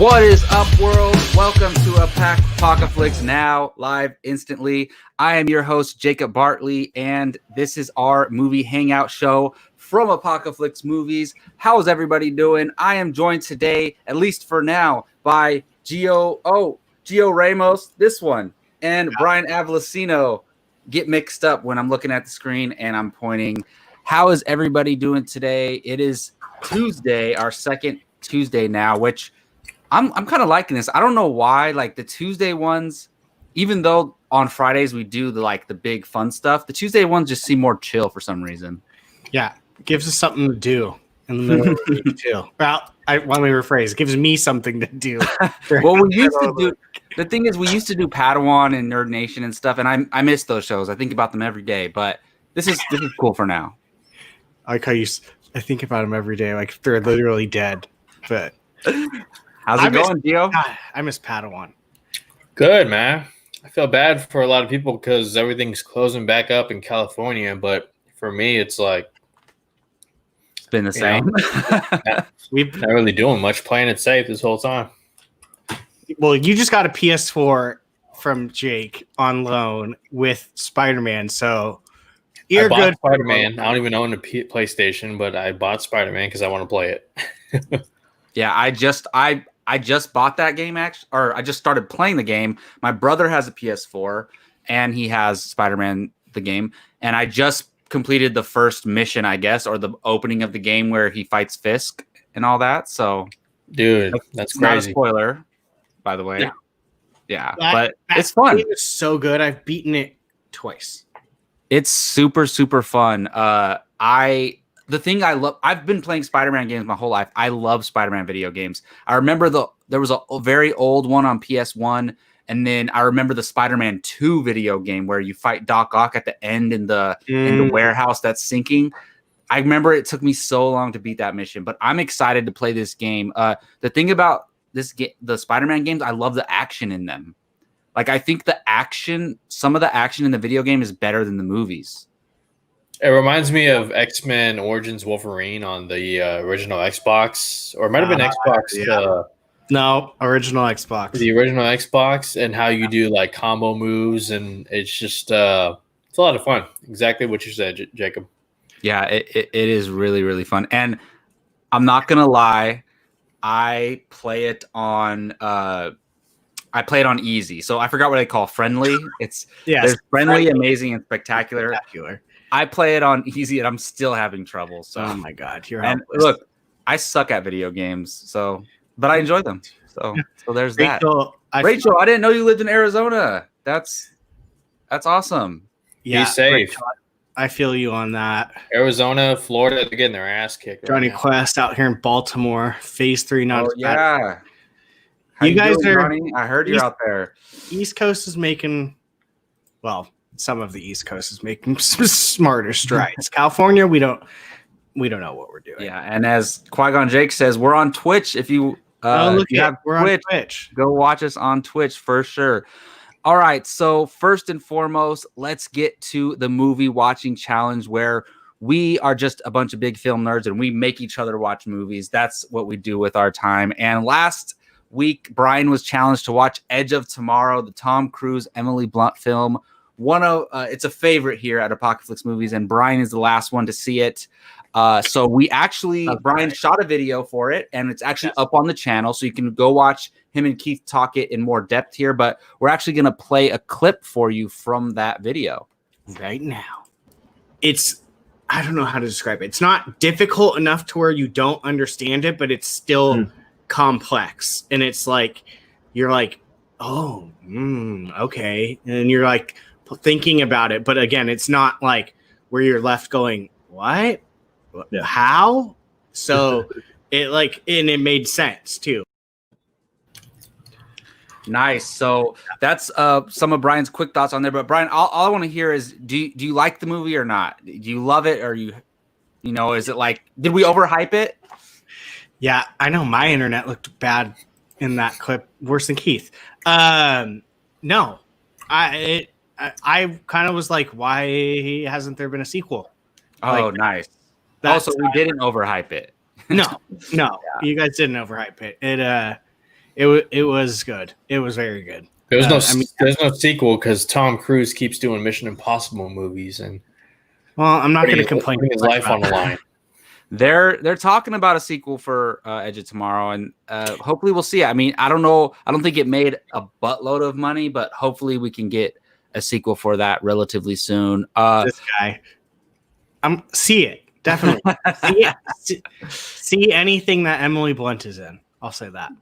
What is up, world? Welcome to Apocaflix now, live instantly. I am your host, Jacob Bartley, and this is our movie hangout show from Apocaflix Movies. How is everybody doing? I am joined today, at least for now, by Gio Ramos, this one, and Brian Avellino. Get mixed up when I'm looking at the screen and I'm pointing. How is everybody doing today? It is Tuesday, our second Tuesday now, which I'm kind of liking this. I don't know why, like the Tuesday ones, even though on Fridays we do the big fun stuff, the Tuesday ones just seem more chill for some reason. Yeah, it gives us something to do in the middle of the week too. Well, let me rephrase. It gives me something to do. Well, we used to do. The thing is, we used to do Padawan and Nerd Nation and stuff, and I miss those shows. I think about them every day, but this is cool for now. I like how I think about them every day, like they're literally dead. But how's it going, Gio? I miss Padawan. Good, man. I feel bad for a lot of people because everything's closing back up in California, but for me, it's like it's been the same. We've not really doing much, playing it safe this whole time. Well, you just got a PS4 from Jake on loan with Spider-Man, so you're good. Spider-Man. I don't even own a PlayStation, but I bought Spider-Man because I want to play it. Yeah, I just bought that game or I just started playing the game. My brother has a PS4 and he has Spider-Man the game, and I just completed the first mission, I guess, or the opening of the game where he fights Fisk and all that. So, dude, that's crazy. Not a spoiler, by the way. Yeah, but that it's fun. Game is so good. I've beaten it twice. It's super, super fun. The thing I love, I've been playing Spider-Man games my whole life. I love Spider-Man video games. I remember there was a very old one on PS1, and then I remember the Spider-Man 2 video game where you fight Doc Ock at the end in the warehouse that's sinking. I remember it took me so long to beat that mission, but I'm excited to play this game. The thing about the Spider-Man games, I love the action in them. Like, I think some of the action in the video game is better than the movies. It reminds me of X-Men Origins Wolverine on the original Xbox, or it might have been Xbox. Yeah. No, original Xbox. The original Xbox, and how you do like combo moves, and it's just it's a lot of fun. Exactly what you said, Jacob. Yeah, it is really, really fun. And I'm not gonna lie, I play it on easy. So I forgot what they call friendly. There's friendly, amazing, and spectacular. I play it on easy, and I'm still having trouble. So, oh my god, look, I suck at video games, but I enjoy them. So there's Rachel, that. Rachel, I didn't know you lived in Arizona. That's awesome. Yeah, be safe. Rachel, I feel you on that. Arizona, Florida, they're getting their ass kicked. Johnny Quest out here in Baltimore, Phase 3. Yeah. How you guys doing, Johnny? I heard you're out there. East Coast is making, well, some of the East Coast is making some smarter strides. California, we don't know what we're doing. Yeah, and as Qui-Gon Jake says, we're on Twitch. If you we're on Twitch, go watch us on Twitch for sure. All right, so first and foremost, let's get to the movie watching challenge, where we are just a bunch of big film nerds and we make each other watch movies. That's what we do with our time. And last week, Brian was challenged to watch Edge of Tomorrow, the Tom Cruise, Emily Blunt film. It's a favorite here at Apocaflix Movies, and Brian is the last one to see it. So Brian shot a video for it, and it's actually up on the channel, so you can go watch him and Keith talk it in more depth here. But we're actually going to play a clip for you from that video right now. I don't know how to describe it. It's not difficult enough to where you don't understand it, but it's still complex. And it's like, you're like, oh, okay. And you're like thinking about it. But again, it's not like where you're left going, what? Yeah. How? So it made sense too. Nice. So that's some of Brian's quick thoughts on there. But Brian, all I want to hear is, do you like the movie or not? Do you love it, or is it like, did we overhype it? Yeah, I know my internet looked bad in that clip, worse than Keith. No, I kind of was like, why hasn't there been a sequel? Oh, nice. Also, we didn't overhype it. No, you guys didn't overhype it. It was good. It was very good. There's no sequel because Tom Cruise keeps doing Mission Impossible movies and I'm not going to complain. Putting his life on the line. They're talking about a sequel for Edge of Tomorrow, and hopefully we'll see it. I mean, I don't know. I don't think it made a buttload of money, but hopefully we can get a sequel for that relatively soon. This guy, see it definitely. see anything that Emily Blunt is in. I'll say that.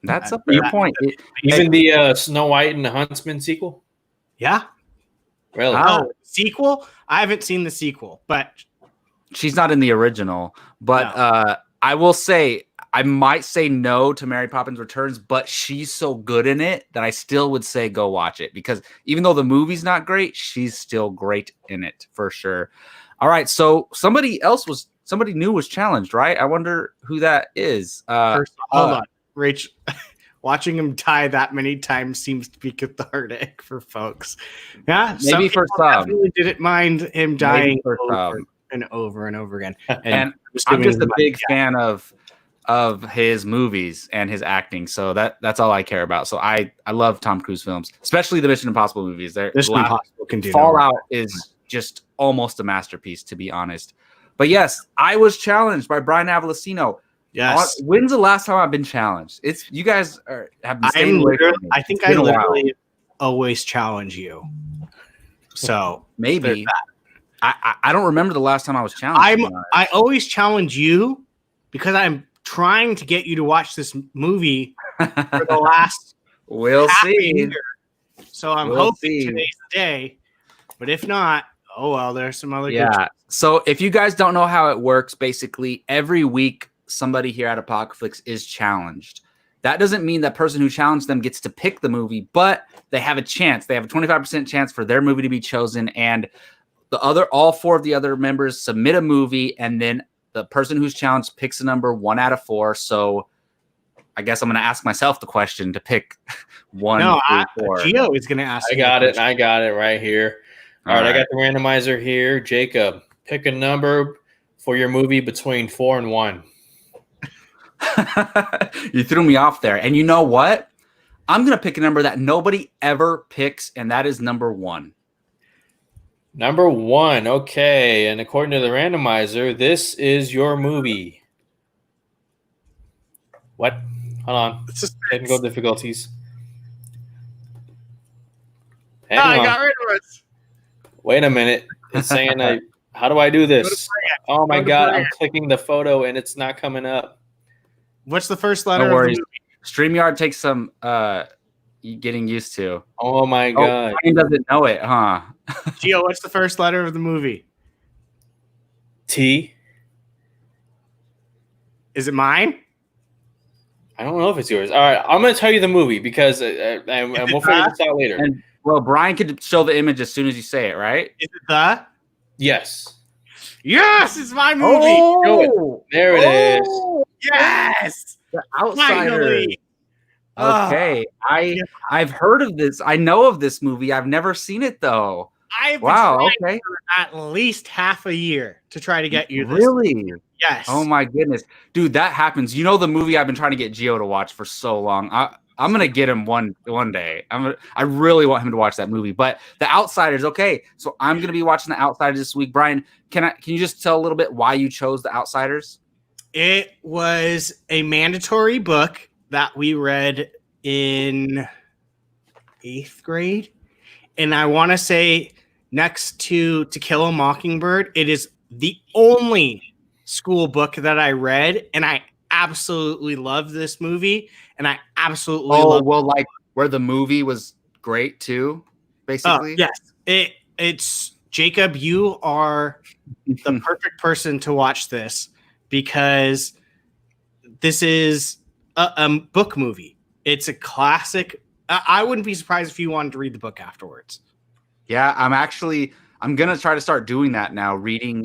That's a fair point. Even the Snow White and the Huntsman sequel? Yeah. Really? Sequel? I haven't seen the sequel, but she's not in the original. But no. I will say, I might say no to Mary Poppins Returns, but she's so good in it that I still would say go watch it, because even though the movie's not great, she's still great in it for sure. All right, so somebody new was challenged, right? I wonder who that is. First, hold on. Rach, watching him die that many times seems to be cathartic for folks. Yeah, maybe for some. Really didn't mind him dying over and over again. And I'm just a big fan of his movies and his acting, so that's all I care about. So I love Tom Cruise films, especially the Mission Impossible movies. Mission Impossible can do Fallout is just almost a masterpiece, to be honest. But yes, I was challenged by Brian Avalosino. Yes. When's the last time I've been challenged? It's you guys have been staying away from me. I think I literally always challenge you. So maybe I don't remember the last time I was challenged. I always challenge you because I'm trying to get you to watch this movie for the last we'll see. Year. So I'm hoping today's the day. But if not, oh well, there's some other good choices. So if you guys don't know how it works, basically every week somebody here at Apocaflix is challenged. That doesn't mean that person who challenged them gets to pick the movie, but they have a chance. They have a 25% chance for their movie to be chosen, and all four of the other members submit a movie, and then the person who's challenged picks a number 1 out of 4. So I guess I'm going to ask myself the question to pick 1 through 4. Gio is going to ask. I got it right here. All right, I got the randomizer here. Jacob, pick a number for your movie between 4 and 1. You threw me off there. And you know what? I'm going to pick a number that nobody ever picks, and that is number 1. Number 1. Okay. And according to the randomizer, this is your movie. What? Hold on. Technical difficulties. I got rid of it. Wait a minute. It's saying how do I do this? Oh my God. I'm clicking the photo and it's not coming up. What's the first letter? No worries. StreamYard takes some getting used to. Oh my God. Brian doesn't know it, huh? Gio, what's the first letter of the movie? T. Is it mine? I don't know if it's yours. All right, I'm going to tell you the movie because and we'll figure this out later. And, well, Brian could show the image as soon as you say it, right? Is it the? Yes. Yes, it's my movie. Oh, there it is. Yes. The Outsiders. Okay. I've heard of this. I know of this movie. I've never seen it though. I've been trying for at least half a year to try to get you this. Really? Yes. Oh my goodness. Dude, that happens. You know the movie I've been trying to get Gio to watch for so long. I'm gonna get him one day. I really want him to watch that movie. But The Outsiders, okay. So I'm gonna be watching The Outsiders this week. Brian, can you just tell a little bit why you chose The Outsiders? It was a mandatory book that we read in 8th grade. And I want to say next to Kill a Mockingbird, it is the only school book that I read. And I absolutely love this movie. And I absolutely love like where the movie was great too, basically. Yes. It's Jacob, you are the perfect person to watch this because this is a book movie. It's a classic. I wouldn't be surprised if you wanted to read the book afterwards. Yeah, I'm going to try to start doing that now, reading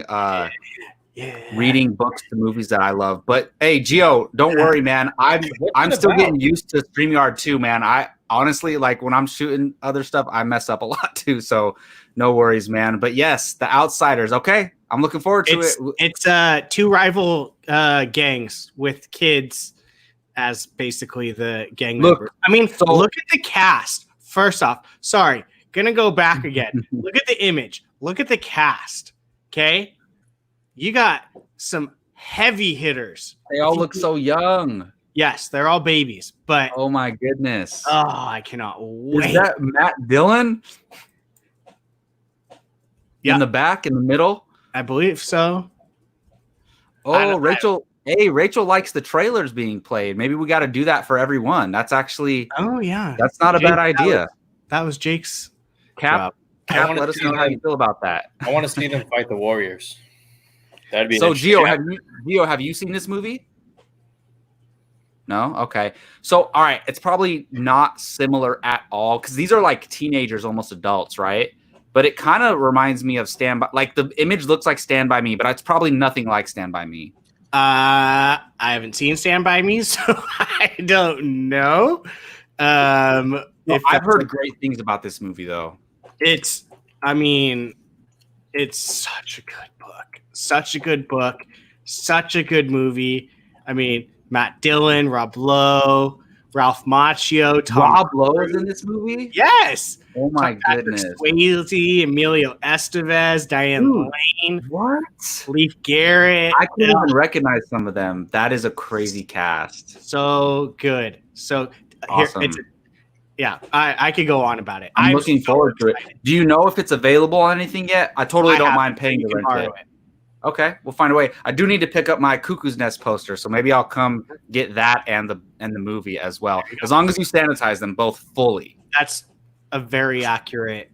books to movies that I love. But hey, Gio, don't worry, man. I'm still getting used to StreamYard too, man. I honestly, like when I'm shooting other stuff, I mess up a lot too. So no worries, man. But yes, The Outsiders. Okay. I'm looking forward to it. It's 2 rival gangs with kids as basically the gang Look, member. I mean, so- look at the cast. First off, sorry, gonna go back again. Look at the image. Look at the cast. Okay, you got some heavy hitters. They all look so young. Yes, they're all babies, but Oh my goodness. I cannot wait. Is that Matt Dillon? Yeah. In the back, in the middle? I believe so. Oh, Rachel. Hey, Rachel likes the trailers being played. Maybe we got to do that for everyone. That's actually, Oh yeah, that's not a bad idea. That was Jake's Cap, job. let us know how you feel about that. I want to see them fight the Warriors. That'd be So, Gio, Gio, have you seen this movie? No? Okay. So, all right, it's probably not similar at all because these are like teenagers, almost adults, right? But it kind of reminds me of Stand By. Like the image looks like Stand By Me, but it's probably nothing like Stand By Me. I haven't seen Stand By Me, so I don't know. I've heard great things about this movie, though. It's such a good book. Such a good book. Such a good movie. I mean, Matt Dillon, Rob Lowe, Ralph Macchio, Rob Lowe is in this movie? Yes. Oh my goodness. Swayze, Emilio Estevez, Diane Lane, What? Leif Garrett. I couldn't even recognize some of them. That is a crazy cast. So good. So Awesome. I could go on about it. I'm looking forward to it. Do you know if it's available on anything yet? I totally don't mind paying to You can rent borrow it. Okay, we'll find a way. I do need to pick up my Cuckoo's Nest poster, so maybe I'll come get that and the movie as well. As long as you sanitize them both fully. That's a very accurate.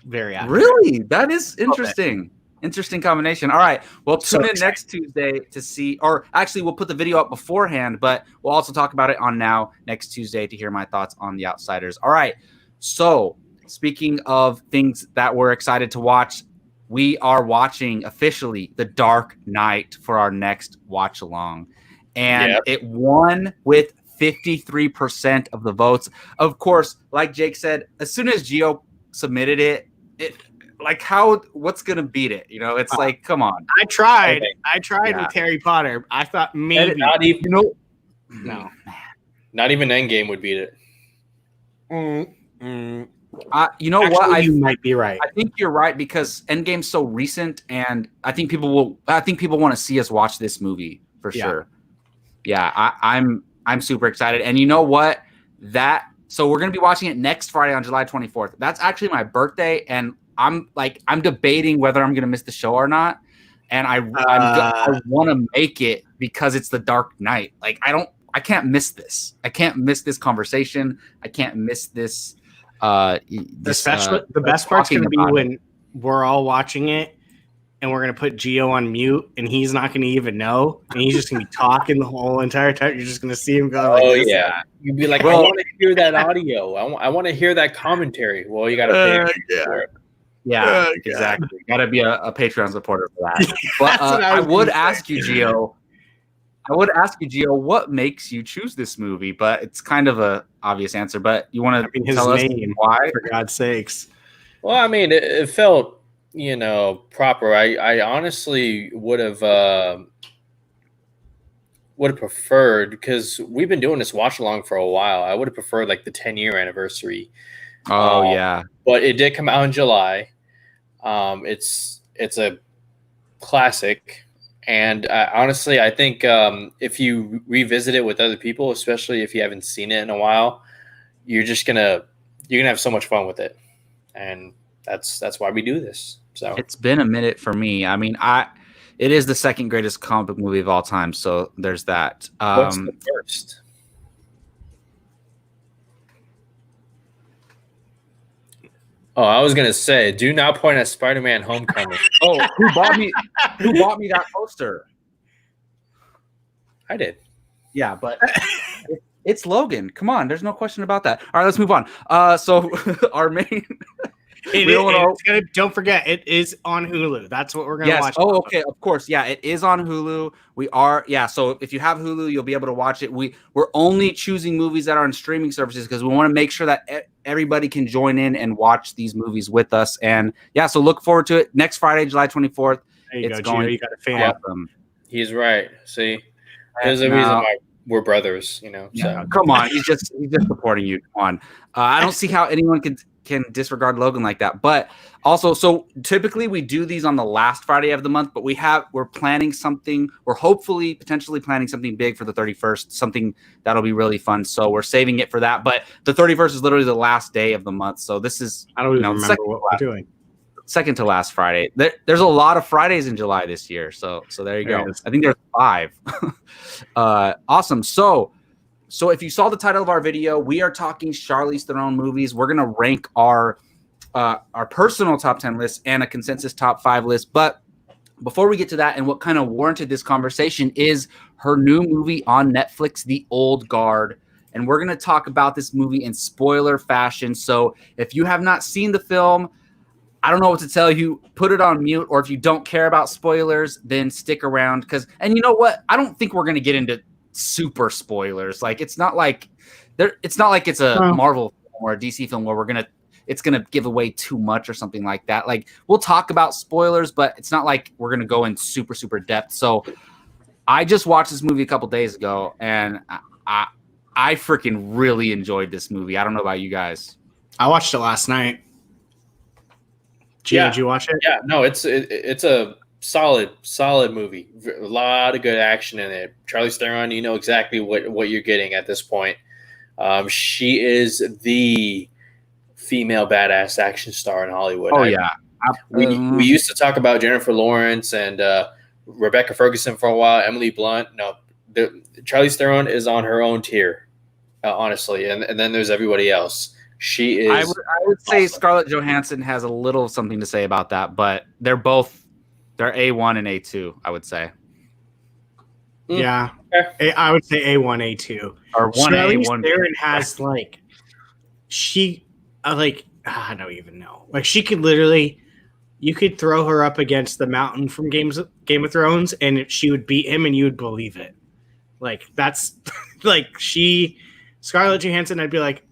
Really? That is interesting. Interesting combination. All right. Well, tune in next Tuesday to see, or actually, we'll put the video up beforehand, but we'll also talk about it on Now next Tuesday to hear my thoughts on The Outsiders. All right. So, speaking of things that we're excited to watch, we are watching officially The Dark Knight for our next watch along. And it won with 53% of the votes. Of course, like Jake said, as soon as Gio submitted it like what's gonna beat it? You know, it's like, come on. I tried with Harry Potter. I thought maybe not even, no. Not even Endgame would beat it. You know what? You might be right. I think you're right because Endgame's so recent, and I think people want to see us watch this movie for sure. Yeah, I'm super excited, and you know what? So we're gonna be watching it next Friday on July 24th. That's actually my birthday, and I'm debating whether I'm gonna miss the show or not. And I want to make it because it's The Dark Knight. Like I can't miss this. I can't miss this conversation. I can't miss this. The best part's going to be when we're all watching it and we're going to put Gio on mute and he's not going to even know. And he's just going to be talking the whole entire time. You're just going to see him go like this. Yeah. You'd be like, I want to hear that audio. I want to hear that commentary. Well, you got to pay for it. Yeah, exactly. Got to be a Patreon supporter for that. But I would ask you, Gio, what makes you choose this movie? But it's kind of a obvious answer. But you want to tell us why? For God's sakes. Well, I mean, it felt, proper. I honestly would have preferred, because we've been doing this watch along for a while. I would have preferred like the 10-year anniversary. Oh yeah, but it did come out in July. It's a classic. And honestly, I think if you revisit it with other people, especially if you haven't seen it in a while, you're gonna have so much fun with it, and that's why we do this. So it's been a minute for me. I mean, it is the second greatest comic book movie of all time. So there's that. What's the first? Oh, I was gonna say, do not point at Spider-Man: Homecoming. Oh, who bought me that poster? I did. Yeah, but it's Logan. Come on, there's no question about that. All right, let's move on. So our main. Don't forget, it is on Hulu. That's what we're gonna watch. Oh, okay. Of course, yeah, it is on Hulu. So if you have Hulu, you'll be able to watch it. We're only choosing movies that are on streaming services because we want to make sure that everybody can join in and watch these movies with us. And yeah, so look forward to it next Friday, July 24th. There you go, Gio. You got a fan. Awesome. He's right. See, there's a reason why we're brothers, you know. Yeah, So come on, he's just supporting you. Come on, I don't see how anyone can disregard Logan like that. But also, so typically we do these on the last Friday of the month, but we're planning something. We're hopefully potentially planning something big for the 31st, something that'll be really fun. So we're saving it for that. But the 31st is literally the last day of the month. So this is I don't even remember what we're doing. Second to last Friday. There's a lot of Fridays in July this year. So there you go. I think there's 5. Awesome. So if you saw the title of our video, we are talking Charlize Theron movies. We're gonna rank our personal top 10 lists and a consensus top 5 list. But before we get to that, and what kind of warranted this conversation is her new movie on Netflix, The Old Guard. And we're gonna talk about this movie in spoiler fashion. So if you have not seen the film, I don't know what to tell you. Put it on mute, or if you don't care about spoilers, then stick around. And you know what? I don't think we're going to get into super spoilers. Like it's not like it's a Marvel film or a DC film where it's gonna give away too much or something like that. Like we'll talk about spoilers, but it's not like we're gonna go in super depth. So I just watched this movie a couple days ago, and I freaking really enjoyed this movie. I don't know about you guys. I watched it last night. Did you watch it? Yeah, no, it's a solid movie. A lot of good action in it. Charlize Theron, you know exactly what you're getting at this point. She is the female badass action star in Hollywood. Oh yeah, we used to talk about Jennifer Lawrence and Rebecca Ferguson for a while. Emily Blunt. No, Charlize Theron is on her own tier, honestly, and then there's everybody else. She is. I would say awesome. Scarlett Johansson has a little something to say about that, but they're A1 and A2. I would say. Yeah, I would say A1, A2, or 1A, 1B. Theron has I don't even know. Like she could literally, you could throw her up against the mountain from Game of Thrones, and she would beat him, and you would believe it. Like that's Scarlett Johansson. I'd be like.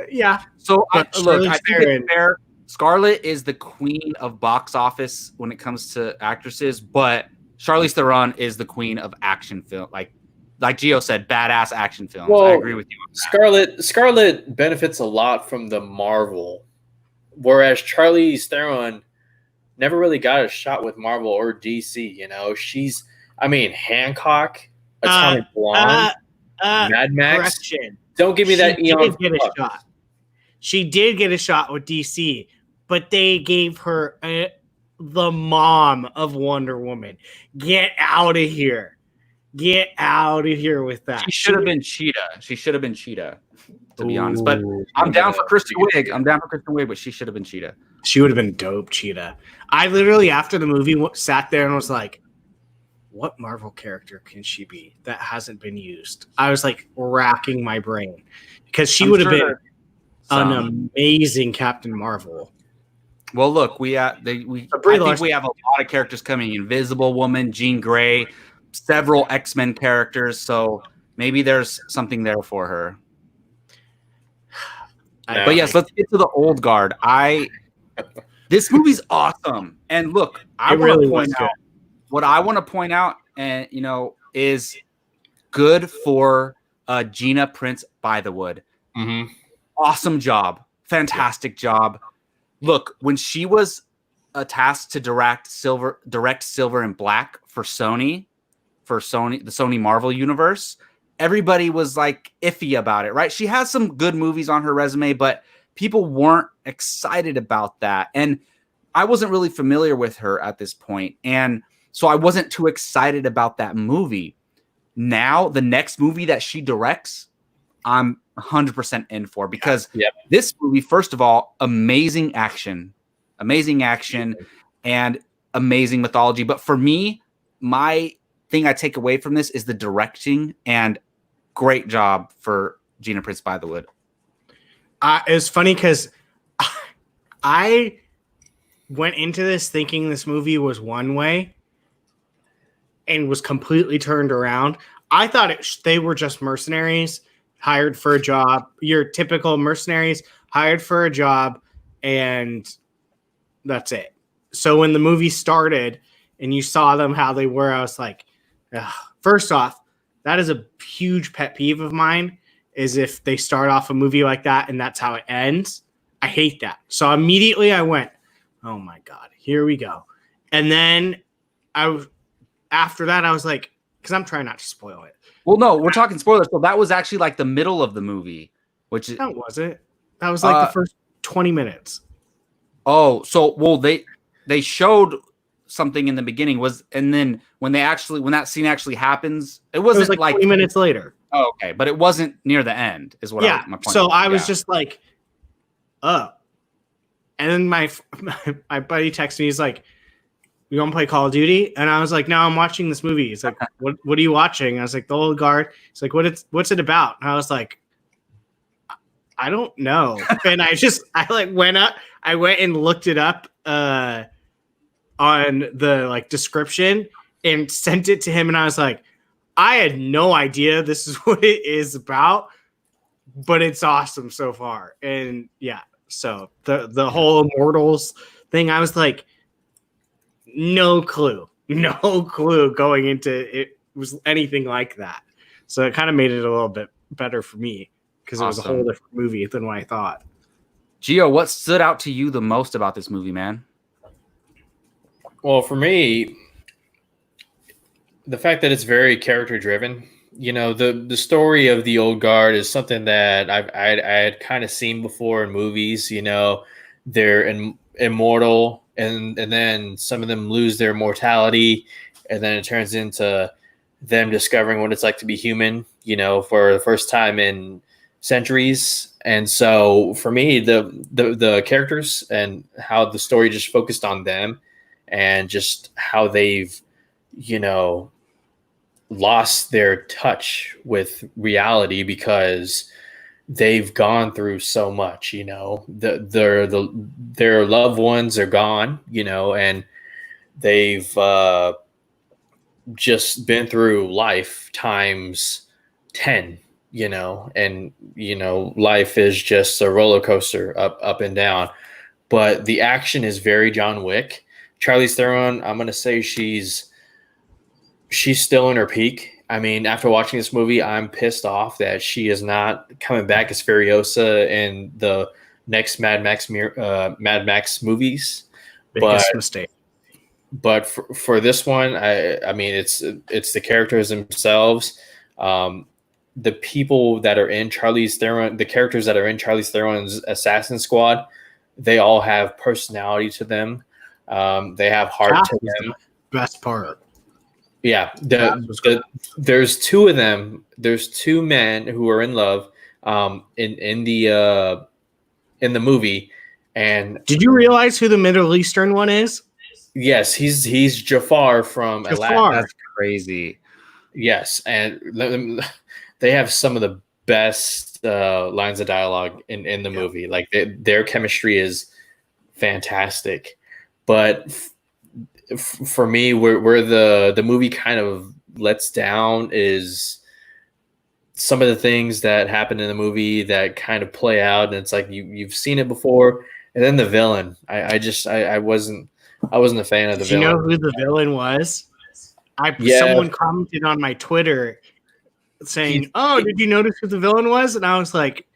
Yeah. So I think it's fair. Scarlett is the queen of box office when it comes to actresses, but Charlize Theron is the queen of action film. Like Gio said, badass action films. Well, I agree with you on that. Scarlett benefits a lot from the Marvel, whereas Charlize Theron never really got a shot with Marvel or DC. You know, Hancock, Atomic Blonde, Mad Max. Correction. Don't give me that Eon. She did get a shot with DC, but they gave her the mom of Wonder Woman. Get out of here. Get out of here with that. She should have been Cheetah. To be honest. But I'm down for Kristen Wiig. But she should have been Cheetah. She would have been dope, Cheetah. I literally, after the movie, sat there and was like, what Marvel character can she be that hasn't been used? I was like racking my brain because she would have been an amazing Captain Marvel. Well, look, I think we have a lot of characters coming: Invisible Woman, Jean Grey, several X-Men characters. So maybe there's something there for her. But yes, let's get to The Old Guard. This movie's awesome, and look, what I want to point out, and is good for Gina Prince Bythewood. Mm-hmm. Awesome job, fantastic job. Look, when she was tasked to direct Silver and Black for Sony, the Sony Marvel universe, everybody was like iffy about it, right? She has some good movies on her resume, but people weren't excited about that, and I wasn't really familiar with her at this point, and so I wasn't too excited about that movie. Now, the next movie that she directs, I'm 100% in for, because this movie, first of all, amazing action, and amazing mythology. But for me, my thing I take away from this is the directing, and great job for Gina Prince Bythewood. It's funny because I went into this thinking this movie was one way, and was completely turned around. I thought they were just mercenaries hired for a job. Your typical mercenaries hired for a job, and that's it. So when the movie started and you saw them how they were, I was like, ugh. First off, That is a huge pet peeve of mine, is if they start off a movie like that and that's how it ends. I hate that. So immediately I went, oh my God, here we go. And then after that, I was like, because I'm trying not to spoil it. Well, no, we're talking spoilers. So that was actually like the middle of the movie, which That wasn't. That was like the first 20 minutes. Oh, so well they showed something in the beginning and then when that scene actually happens, it wasn't like 20 minutes later. Oh, okay, but it wasn't near the end, is what my point. So I was just like, and then my buddy texted me. He's like, "You want to play Call of Duty?" And I was like, "No, I'm watching this movie." He's like, "What are you watching?" I was like, "The Old Guard." He's like, "What's it about?" And I was like, "I don't know." And I went and looked it up on the description and sent it to him. And I was like, I had no idea this is what it is about, but it's awesome so far. And yeah, so the whole Immortals thing, I was like, no clue going into it was anything like that. So it kind of made it a little bit better for me because it was a whole different movie than what I thought. Gio, what stood out to you the most about this movie, man? Well, for me, the fact that it's very character driven. You know, the story of the Old Guard is something that I had kind of seen before in movies. You know, they're immortal, and then some of them lose their mortality, and then it turns into them discovering what it's like to be human. You know, for the first time in centuries. And so for me, the characters and how the story just focused on them and just how they've, you know, lost their touch with reality because they've gone through so much, you know, their loved ones are gone, you know, and they've just been through life times 10, you know, and, you know, life is just a roller coaster up and down, but the action is very John Wick. Charlize Theron, I'm going to say she's still in her peak. I mean, after watching this movie, I'm pissed off that she is not coming back as Furiosa in the next Mad Max movies. Biggest mistake. But for this one, I mean, it's the characters themselves. The people that are in Charlize Theron, the characters that are in Charlize Theron's Assassin Squad, they all have personality to them. They have heart to them. Best part. Yeah, there's two of them. There's two men who are in love in the movie. And did you realize who the Middle Eastern one is? Yes, he's Jafar from Aladdin. That's crazy. Yes, and they have some of the best lines of dialogue in the movie. Like their chemistry is fantastic. But for me, where the movie kind of lets down is some of the things that happen in the movie that kind of play out, and it's like you've seen it before. And then the villain, I wasn't a fan of the villain. Do you know who the villain was? Someone commented on my Twitter saying, "Oh, did you notice who the villain was?" And I was like,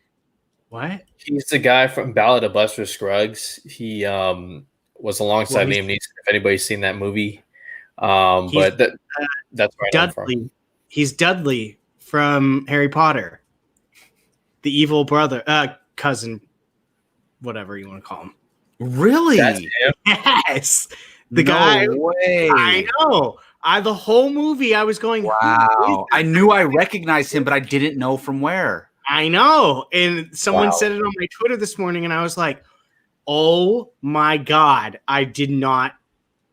"What?" He's the guy from Ballad of Buster Scruggs. He was alongside Liam Neeson. If anybody's seen that movie, but that's where I know from. He's Dudley from Harry Potter, the evil brother, cousin, whatever you want to call him. Really? Yes. The guy. Way. I know. The whole movie, I was going, wow. I knew I recognized him, but I didn't know from where. I know. And someone said it on my Twitter this morning, and I was like, oh my God, I did not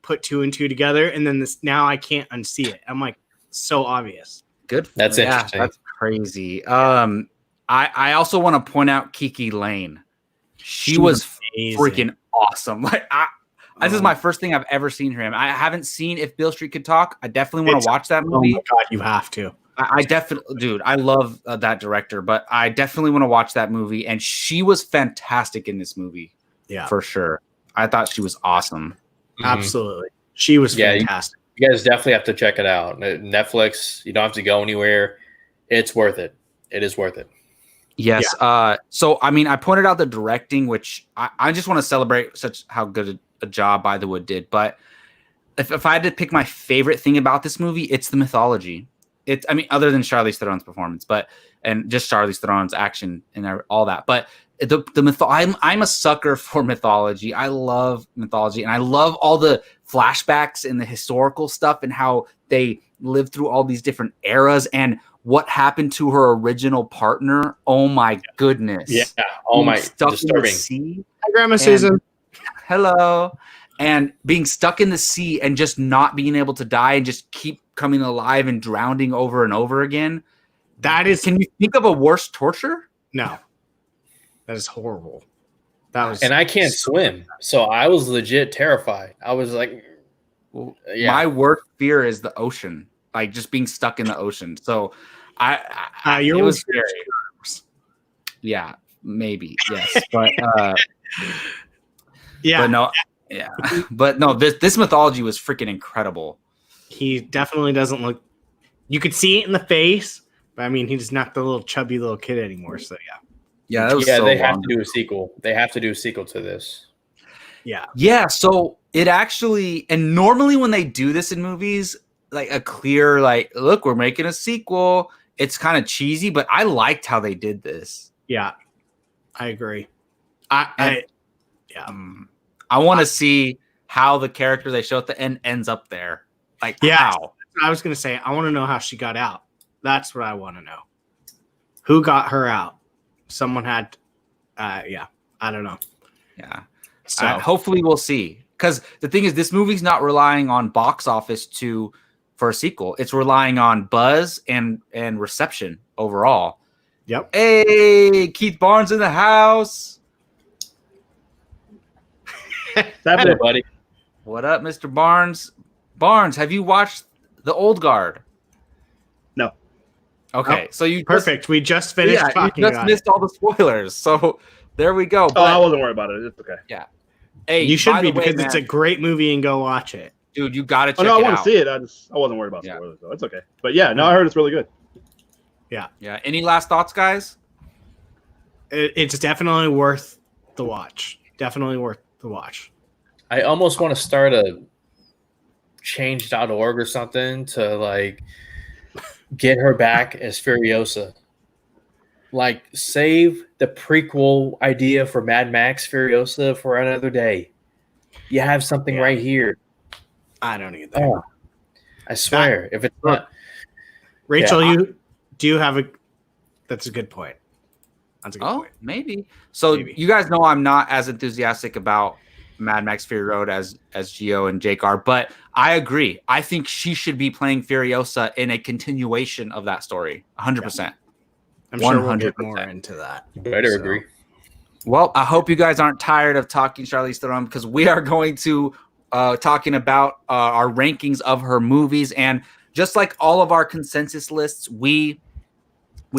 put two and two together. And then now I can't unsee it. I'm like, so obvious. Good. That's interesting. That's crazy. I also want to point out Kiki Lane. She was freaking awesome. Like this is my first thing I've ever seen her in. I haven't seen If Beale Street Could Talk. I definitely want to watch that movie. Oh my God, you have to. I definitely, dude, I love that director, but I definitely want to watch that movie. And she was fantastic in this movie. Yeah, for sure. I thought she was awesome. Absolutely. She was fantastic. You guys definitely have to check it out. Netflix. You don't have to go anywhere. It's worth it. It is worth it. Yes. So I mean, I pointed out the directing, which I just want to celebrate how good a job By the Wood did. But if I had to pick my favorite thing about this movie, it's the mythology. I mean, other than Charlize Theron's performance, and just Charlize Theron's action and all that. But I'm a sucker for mythology. I love mythology, and I love all the flashbacks and the historical stuff and how they lived through all these different eras and what happened to her original partner. Oh my goodness! Yeah. Oh my, stuck disturbing. In the sea. Hi, Grandma Susan. Hello. And being stuck in the sea and just not being able to die and just keep coming alive and drowning over and over again. Can you think of a worse torture? No. That is horrible. And I can't swim, so I was legit terrified. I was like, my worst fear is the ocean, like just being stuck in the ocean. So it was scary. Yeah, maybe yes, but yeah, but no, yeah, but no. This mythology was freaking incredible. He definitely doesn't look. You could see it in the face, but I mean, he's not the little chubby little kid anymore. So yeah. Yeah, they have to do a sequel. They have to do a sequel to this. Yeah. So it actually, and normally when they do this in movies, like a clear, like, look, we're making a sequel. It's kind of cheesy, but I liked how they did this. Yeah, I agree. I want to see how the character they show at the end ends up there. Like, how? I was going to say, I want to know how she got out. That's what I want to know. Who got her out? Someone had, I don't know. Yeah. So hopefully we'll see. Because the thing is, this movie's not relying on box office for a sequel. It's relying on buzz and reception overall. Yep. Hey, Keith Barnes in the house. Hello, buddy. What up, Mr. Barnes? Barnes, have you watched The Old Guard? No. Okay, so you perfect. We just finished talking. You just missed all the spoilers, so there we go. I wasn't worried about it. It's okay. Yeah. Hey, you should be because it's a great movie and go watch it, dude. You got to check it I out. want to see it. I wasn't worried about spoilers, though. It's okay. But yeah, no, I heard it's really good. Yeah. Any last thoughts, guys? It's definitely worth the watch. Definitely worth the watch. I almost want to start a change.org or something to like get her back as Furiosa. Like, save the prequel idea for Mad Max Furiosa for another day. You have something right here. I don't either. Oh, I swear, if it's not Rachel, you have that's a good point. That's a good point. Maybe. So you guys know I'm not as enthusiastic about Mad Max Fury Road as Gio and Jake are, but I agree. I think she should be playing Furiosa in a continuation of that story. 100%. I'm sure we'll get more into that. You better agree. Well, I hope you guys aren't tired of talking Charlize Theron, because we are going to talking about our rankings of her movies, and just like all of our consensus lists, we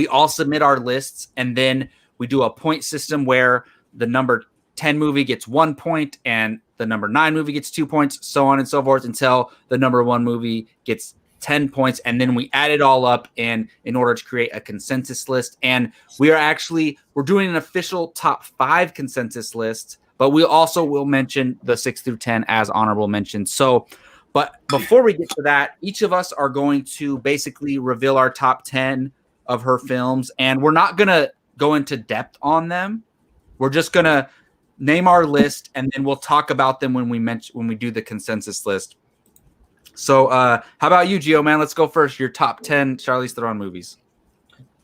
all submit our lists, and then we do a point system where the number 10 movie gets 1 point and the number 9 movie gets 2 points, so on and so forth, until the number 1 movie gets 10 points. And then we add it all up in order to create a consensus list. And we're doing an official top 5 consensus list, but we also will mention the 6 through 10 as honorable mentions. So, but before we get to that, each of us are going to basically reveal our top 10 of her films, and we're not going to go into depth on them. We're just going to name our list, and then we'll talk about them when we do the consensus list. So how about you, Gio, man? Let's go first. Your top 10 Charlize Theron movies.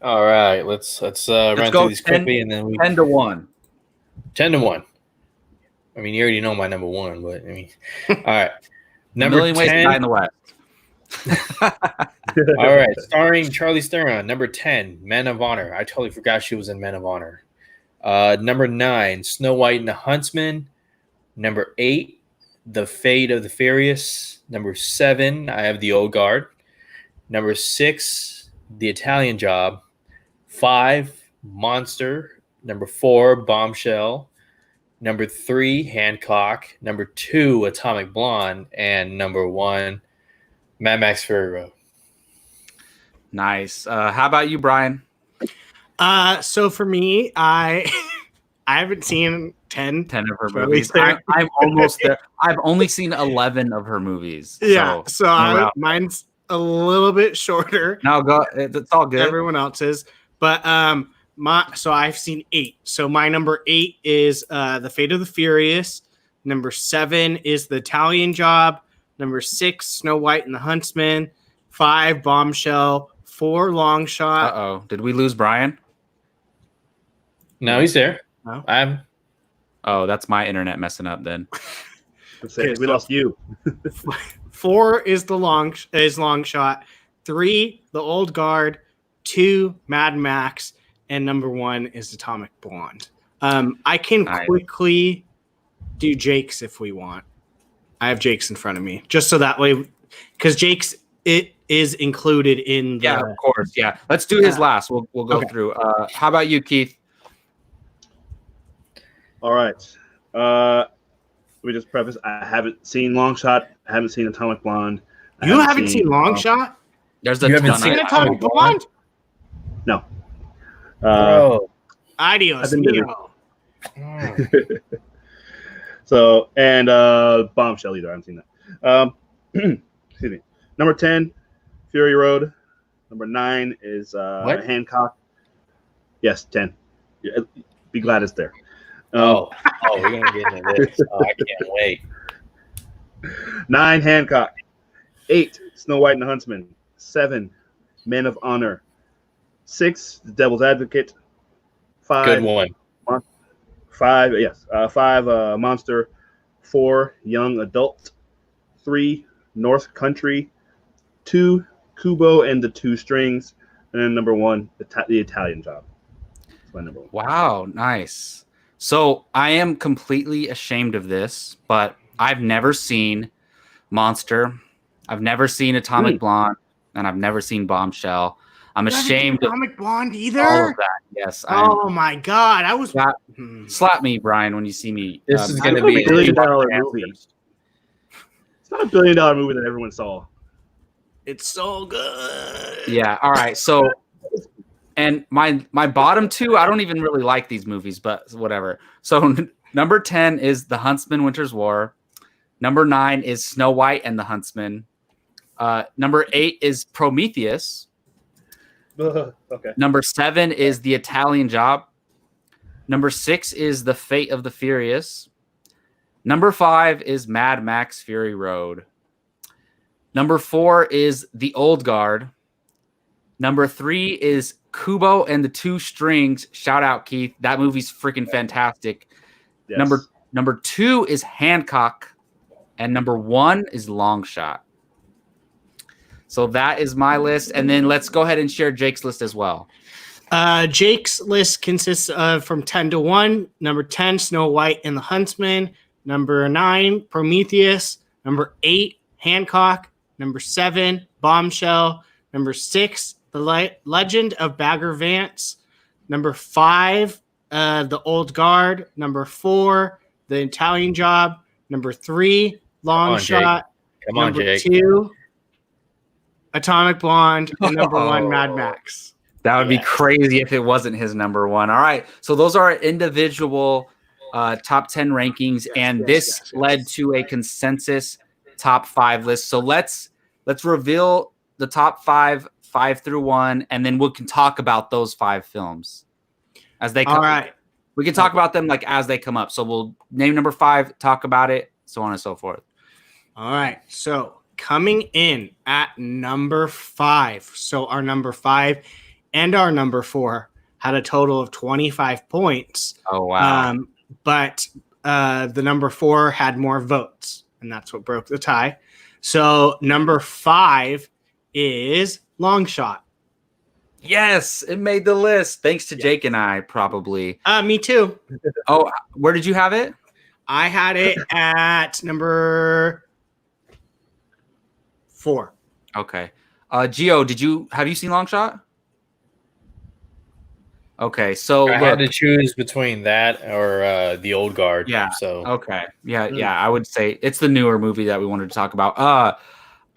All right, let's run through these quickly, and then 10 to 1. 10 to 1. I mean, you already know my number 1, but I mean, all right. Number 10. Ways to Die in the West. All right, starring Charlize Theron. Number 10, Men of Honor. I totally forgot she was in Men of Honor. Number 9, Snow White and the Huntsman. Number 8, The Fate of the Furious. Number 7, I have The Old Guard. Number 6, The Italian Job. 5, Monster. Number 4, Bombshell. Number 3, Hancock. Number 2, Atomic Blonde. And number 1, Mad Max Fury Road. Nice. How about you, Brian? So for me, I haven't seen 10 10 of her Charlize movies. Theron. I'm almost there. I've only seen 11 of her movies. Yeah, So mine's a little bit shorter. no, go. It's all good. Everyone else's, but so I've seen 8. So my number 8 is The Fate of the Furious. Number 7 is The Italian Job. Number 6, Snow White and the Huntsman. 5, Bombshell. 4, Long Shot. Uh-oh. Did we lose Brian? No, he's there. No? Oh, that's my internet messing up then. We lost you. 4 is Long Shot. 3, The Old Guard. 2, Mad Max. And number 1 is Atomic Blonde. I can quickly do Jake's if we want. I have Jake's in front of me, just so that way, because Jake's it is included in the. Yeah, of course. Yeah, let's do his last. We'll go through. How about you, Keith? All right. Let me just preface. I haven't seen Long Shot. I haven't seen Atomic Blonde. You haven't seen Long Shot? There's You haven't seen Atomic Blonde? No. Bro. Adios. I've been Neo. So, and Bombshell either. I haven't seen that. Excuse me. Number 10, Fury Road. Number 9 is Hancock. Yes, 10. Yeah, be glad it's there. We're going to get into this. Oh, I can't wait. 9, Hancock. 8, Snow White and the Huntsman. 7, Men of Honor. 6, The Devil's Advocate. 5, Good one. 5, yes. 5, Monster. 4, Young Adult. 3, North Country. 2, Kubo and the Two Strings. And then number 1, the Italian Job. That's my number 1. Wow, nice. So I am completely ashamed of this, but I've never seen Monster. I've never seen Atomic Blonde, and I've never seen Bombshell. I'm ashamed of Atomic Blonde either. all of that. Yes. Oh my god, I was. Slap me, Brian, when you see me. This is going to be $1 billion movie. It's not $1 billion movie that everyone saw. It's so good. Yeah. All right. So, and my bottom 2, I don't even really like these movies, but whatever. So number 10 is The Huntsman, Winter's War. Number 9 is Snow White and the Huntsman. Number 8 is Prometheus. Okay. Number 7 is The Italian Job. Number 6 is The Fate of the Furious. Number 5 is Mad Max Fury Road. Number 4 is The Old Guard. Number 3 is Kubo and the Two Strings. Shout out, Keith. That movie's freaking fantastic. Yes. Number 2 is Hancock. And number 1 is Long Shot. So that is my list. And then let's go ahead and share Jake's list as well. Jake's list consists of from 10 to 1. Number 10, Snow White and the Huntsman. Number 9, Prometheus. Number 8, Hancock. Number 7, Bombshell. Number 6, The Legend of Bagger Vance. Number 5, The Old Guard. Number 4, The Italian Job. Number 3, Long Shot. Come on, Number Jake. 2, Atomic Blonde. And number 1, Mad Max. That would be crazy if it wasn't his number 1. All right. So those are our individual top 10 rankings. And this led to a consensus top 5 list. So let's reveal the top 5 through 1, and then we can talk about those 5 films as they come. All right. We can talk about them like as they come up. So we'll name number 5, talk about it, so on and so forth. All right. So coming in at number 5. So our number 5 and our number 4 had a total of 25 points. Oh, wow. But the number 4 had more votes, and that's what broke the tie. So number 5 is Long Shot. Yes, it made the list. Thanks to Jake and I, probably. Me too. Oh, where did you have it? I had it at number 4. Okay. Gio, have you seen Long Shot? Okay, so I had to choose between that or The Old Guard. Yeah. So okay. Yeah, I would say it's the newer movie that we wanted to talk about.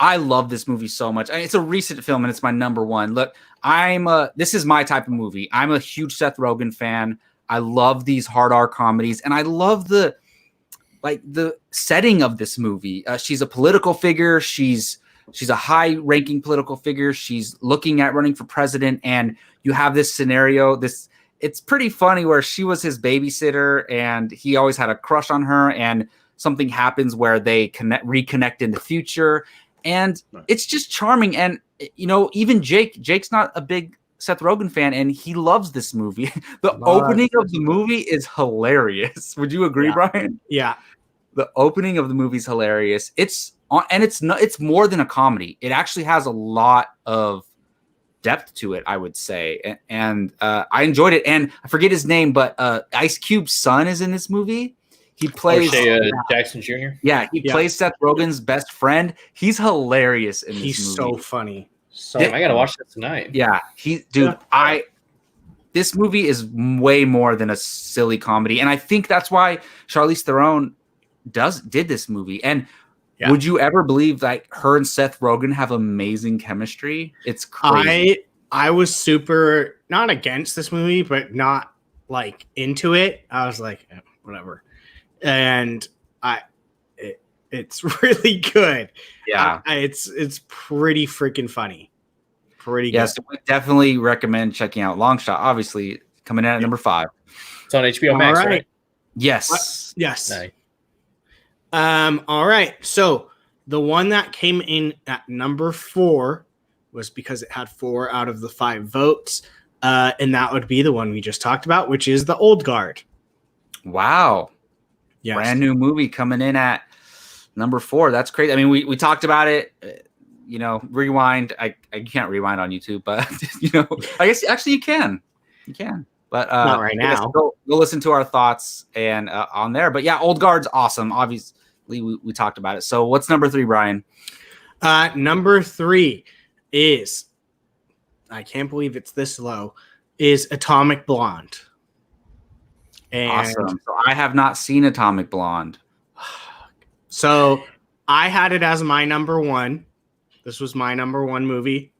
I love this movie so much. It's a recent film and it's my number one. Look, this is my type of movie. I'm a huge Seth Rogen fan. I love these hard R comedies, and I love the setting of this movie. She's a political figure. She's a high-ranking political figure. She's looking at running for president, and you have this scenario. It's pretty funny where she was his babysitter, and he always had a crush on her, and something happens where they reconnect in the future, and it's just charming. And even Jake's not a big Seth Rogen fan, and he loves this movie. The opening of the movie is hilarious. Would you agree, Brian? Yeah. The opening of the movie is hilarious. It's more than a comedy. It actually has a lot of depth to it, I would say. And I enjoyed it. And I forget his name, but Ice Cube's son is in this movie. He plays Jackson Jr. Yeah, he plays Seth Rogen's best friend. He's hilarious in this movie. He's so funny. I gotta watch that tonight. Yeah, this movie is way more than a silly comedy, and I think that's why Charlize Theron did this movie. And would you ever believe that her and Seth Rogen have amazing chemistry? It's crazy. I was super not against this movie, but not like into it. I was like, whatever, and it's really good. Yeah, it's pretty freaking funny. Pretty good. Yes, so we definitely recommend checking out Long Shot. Obviously, coming in at number 5. It's on HBO Max, right? Yes. Yes. Nice. All right. So the one that came in at number 4 was because it had 4 out of the 5 votes, and that would be the one we just talked about, which is The Old Guard. Wow. Yes. Brand new movie coming in at number 4. That's crazy. I mean, we talked about it. Rewind. I can't rewind on YouTube, but I guess actually you can. But not right now. Go listen to our thoughts and on there. But yeah, Old Guard's awesome. Obviously, we talked about it. So what's number 3, Brian? Number 3 is, I can't believe it's this low, is Atomic Blonde. And awesome. So I have not seen Atomic Blonde. So I had it as my number 1. This was my number 1 movie.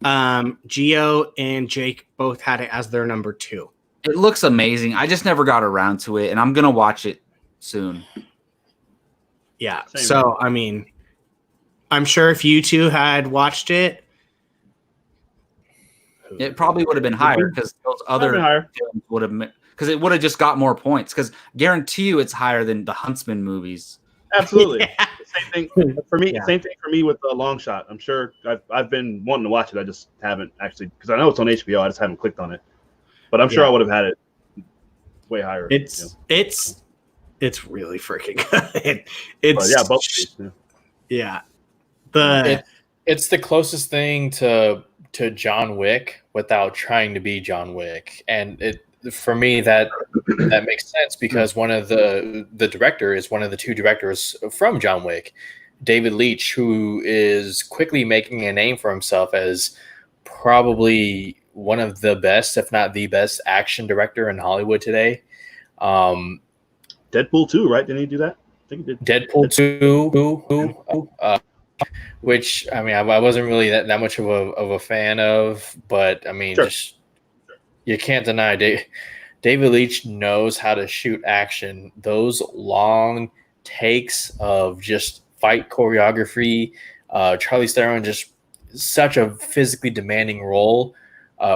Gio and Jake both had it as their number 2. It looks amazing. I just never got around to it, and I'm going to watch it soon. Yeah. So, I mean, I'm sure if you two had watched it, it probably would have been higher because those other films would have, because it would have just got more points. Because guarantee you it's higher than the Huntsman movies. Absolutely. Yeah. Same thing for me. Yeah. Same thing for me with the Long Shot. I'm sure I've been wanting to watch it. I just haven't actually, because I know it's on HBO. I just haven't clicked on it. But I'm sure I would have had it way higher. It's really freaking good. It's both. Yeah. It's the closest thing to John Wick without trying to be John Wick, and for me that makes sense because one of the director is one of the 2 directors from John Wick, David Leitch, who is quickly making a name for himself as probably one of the best, if not the best, action director in Hollywood today. Deadpool 2, right? Didn't he do that? I think he did. Deadpool 2, which I mean, I wasn't really that much of a fan of, but I mean, you can't deny David Leitch knows how to shoot action. Those long takes of just fight choreography. Charlize Theron, just such a physically demanding role.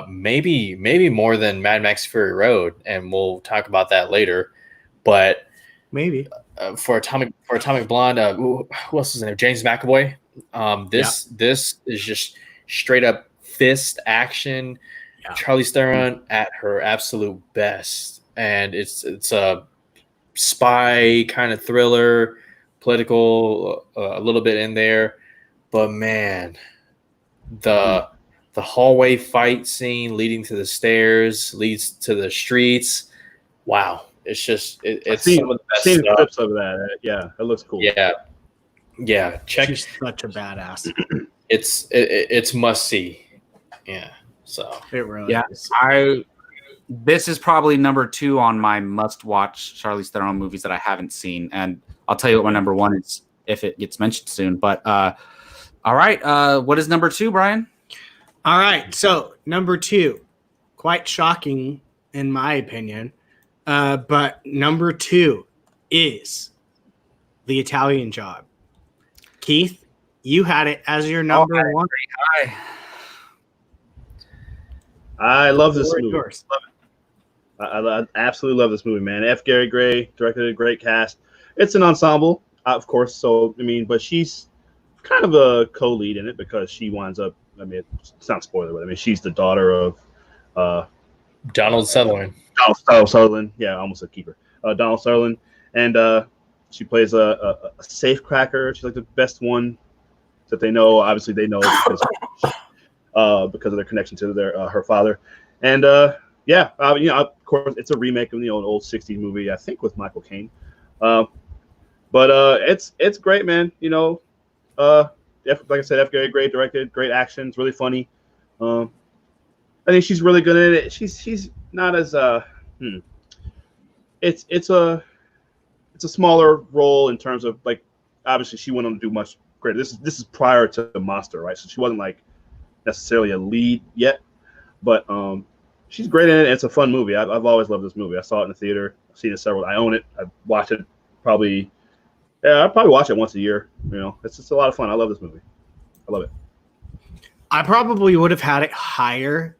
Maybe more than Mad Max Fury Road, and we'll talk about that later. But maybe for Atomic Blonde, who else is in there? James McAvoy. This is just straight up fist action. Yeah. Charlize Theron at her absolute best, and it's a spy kind of thriller, political, a little bit in there, but man, the hallway fight scene leading to the stairs leads to the streets. Wow, it's just it's some of the best seen stuff. Clips of that. Yeah, it looks cool. Yeah. Check. She's such a badass. It's must see. Yeah. So it really is. This is probably number 2 on my must-watch Charlize Theron movies that I haven't seen, and I'll tell you what my number 1 is if it gets mentioned soon. But All right. What is number 2, Brian? All right. So number 2, quite shocking in my opinion. But number 2 is The Italian Job. Keith, you had it as your number 1. Hi. I love this movie. Yours. I absolutely love this movie, man. F. Gary Gray directed a great cast. It's an ensemble, of course. So I mean, but she's kind of a co-lead in it because she winds up. I mean, it's not a spoiler, but I mean, she's the daughter of Donald Sutherland. Donald Sutherland. Yeah, almost a keeper. Donald Sutherland, and she plays a safe cracker. She's like the best one that they know. Obviously, they know because of their connection to their her father, and yeah, you know, of course, it's a remake of the old '60s movie, I think, with Michael Caine. But it's great, man. You know, like I said, F. Gary Gray directed, great action. It's really funny. I think she's really good at it. She's not as it's a smaller role in terms of, like, obviously she went on to do much greater. This is prior to the Monster, right? So she wasn't like necessarily a lead yet, but she's great in it. It's a fun movie. I've always loved this movie. I saw it in the theater. I've seen it several. I own it. I watch it probably. Yeah, I probably watch it once a year. You know, it's just a lot of fun. I love this movie. I love it. I probably would have had it higher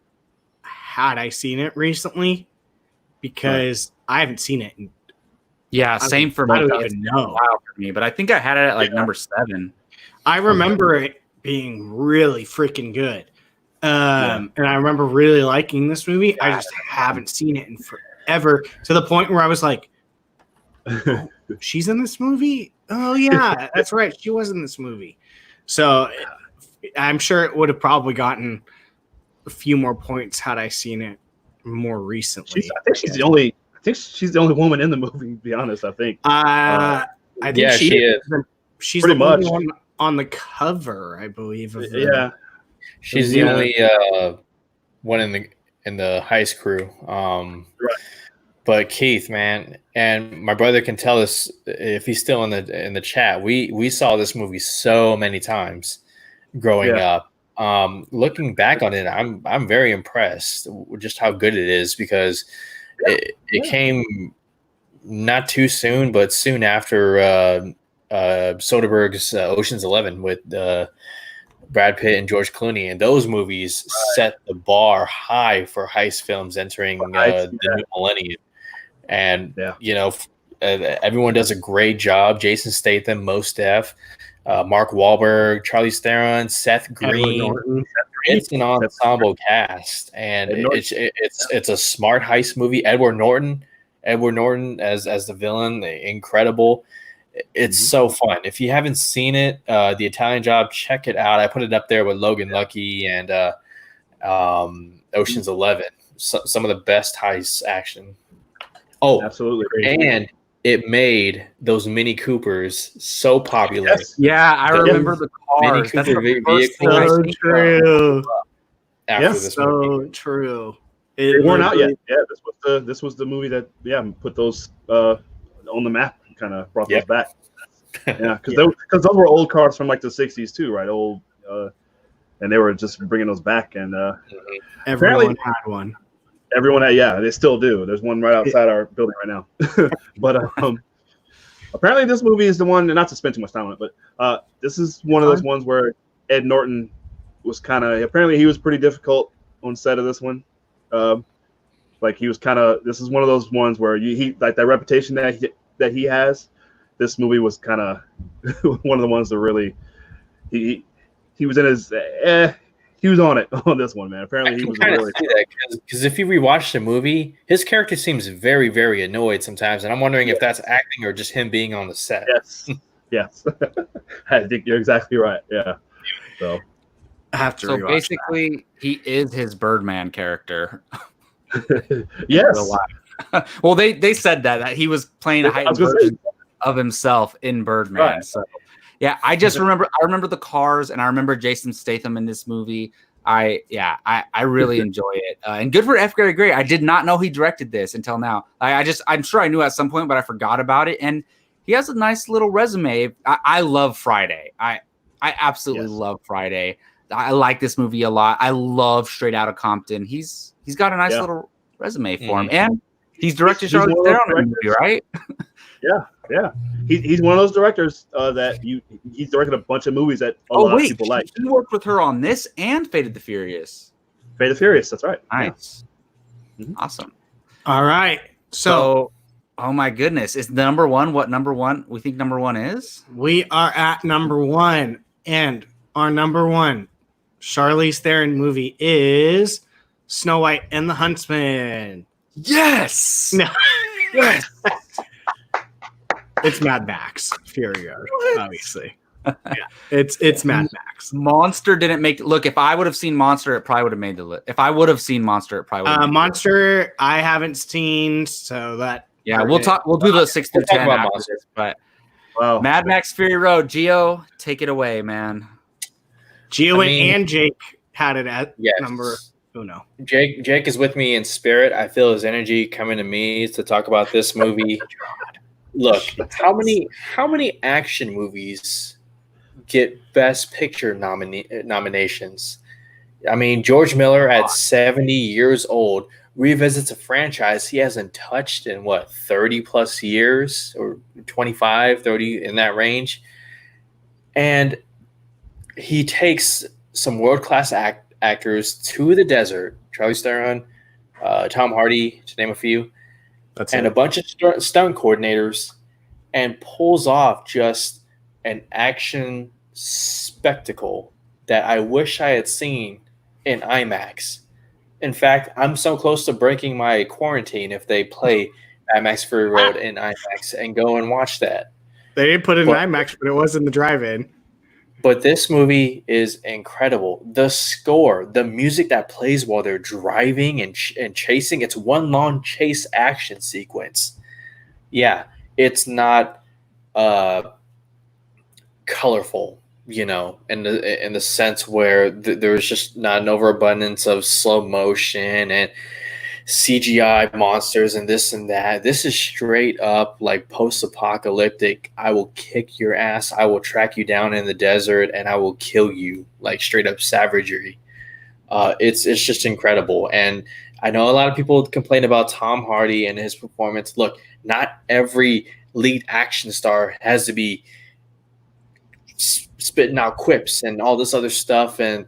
had I seen it recently, because I haven't seen it. Yeah, same for me. I don't even know. Wow for me, but I think I had it at like number 7. I remember it being really freaking good. And I remember really liking this movie. I just haven't seen it in forever, to the point where I was like, oh, she's in this movie? Oh, yeah, that's right. She was in this movie. So I'm sure it would have probably gotten a few more points had I seen it more recently. I think she's the only woman in the movie, to be honest, I think. I think she is. She's pretty the only much one on the cover, I believe. Yeah. She's the only one in the heist crew. Right. But Keith, man, and my brother can tell us if he's still in the chat. We saw this movie so many times growing up. Looking back on it, I'm very impressed with just how good it is, because it came not too soon, but soon after Soderbergh's Ocean's 11 with Brad Pitt and George Clooney, and those movies set the bar high for heist films entering the new millennium. And you know, everyone does a great job. Jason Statham, Mos Def, Mark Wahlberg, Charlize Theron, Seth Green. It's an ensemble cast, and it's a smart heist movie. Edward Norton as the villain, incredible. It's so fun. If you haven't seen it, The Italian Job, check it out. I put it up there with Logan Lucky and Ocean's 11. Some of the best heist action. Oh, absolutely. And it made those Mini Coopers so popular. Yes. Yeah, I remember the cars. Mini Cooper That's so true. After this movie. True. They weren't out yet. Yeah, this was the movie that put those on the map, kind of brought those back. Yeah, because those were old cars from like the '60s too, right? Old, and they were just bringing those back, and everyone had one. Everyone had, they still do. There's one right outside our building right now. But apparently this movie is the one, and not to spend too much time on it, but this is one of those ones where Ed Norton was apparently he was pretty difficult on set of this one. Like he was this is one of those ones where he like that reputation that he has. This movie was kind of one of the ones that really he was in his he was on it on this one, man. Apparently he was really because if you rewatch the movie, his character seems very, very annoyed sometimes, and I'm wondering if that's acting or just him being on the set. Yes. I think you're exactly right. Yeah. So I have to. So basically, he is his Birdman character. Yes. Well, they said that he was playing a heightened version of himself in Birdman. Right. So yeah, I remember the cars, and I remember Jason Statham in this movie. I really enjoy it, and good for F. Gary Gray. I did not know he directed this until now. I'm sure I knew at some point, but I forgot about it. And he has a nice little resume. I love Friday. I absolutely Yes. love Friday. I like this movie a lot. I love Straight Outta Compton. He's got a nice little resume for him, and he's directed He's one Charlize of those Theron in the movie, right? Yeah. He's one of those directors that he's directed a bunch of movies that a lot of people like. He worked with her on this and Fate of the Furious. Fate of the Furious, that's right. Nice. Yeah. Awesome. All right. So oh my goodness. Is number one what number one we think number one is? we are at number one, and our number one Charlize Theron movie is Snow White and the Huntsman. Yes. No. Yes. It's Mad Max Fury Road, obviously. Yeah, it's Mad Max. Monster didn't make look. If I would have seen Monster, it probably would have made the list. If I would have seen Monster, it probably would have Monster I haven't seen, so that we'll talk. We'll do the 6 through 10 about after Monster. this, but Wow. Mad Max Fury Road, Gio, take it away, man. Gio I mean- and Jake had it at Yes. number uno. Jake is with me in spirit. I feel his energy coming to me to talk about this movie. Look, how many action movies get Best Picture nominations? I mean, George Miller at 70 years old revisits a franchise he hasn't touched in 30 plus years, or 25, 30, in that range. And he takes some world-class actors to the desert, Charlize Theron, Tom Hardy, to name a few, and a bunch of stunt coordinators, and pulls off just an action spectacle that I wish I had seen in IMAX. In fact, I'm so close to breaking my quarantine if they play Mad Max Fury Road in IMAX and go and watch that. They didn't put it in IMAX, but it was in the drive-in. But this movie is incredible. The score, the music that plays while they're driving and chasing, it's one long chase action sequence. Yeah, it's not colorful, in the sense where there's just not an overabundance of slow motion and CGI monsters and this and that. This is straight up like post-apocalyptic. I will kick your ass. I will track you down in the desert and I will kill you, like straight up savagery. It's just incredible. And I know a lot of people complain about Tom Hardy and his performance. Look, not every lead action star has to be spitting out quips and all this other stuff and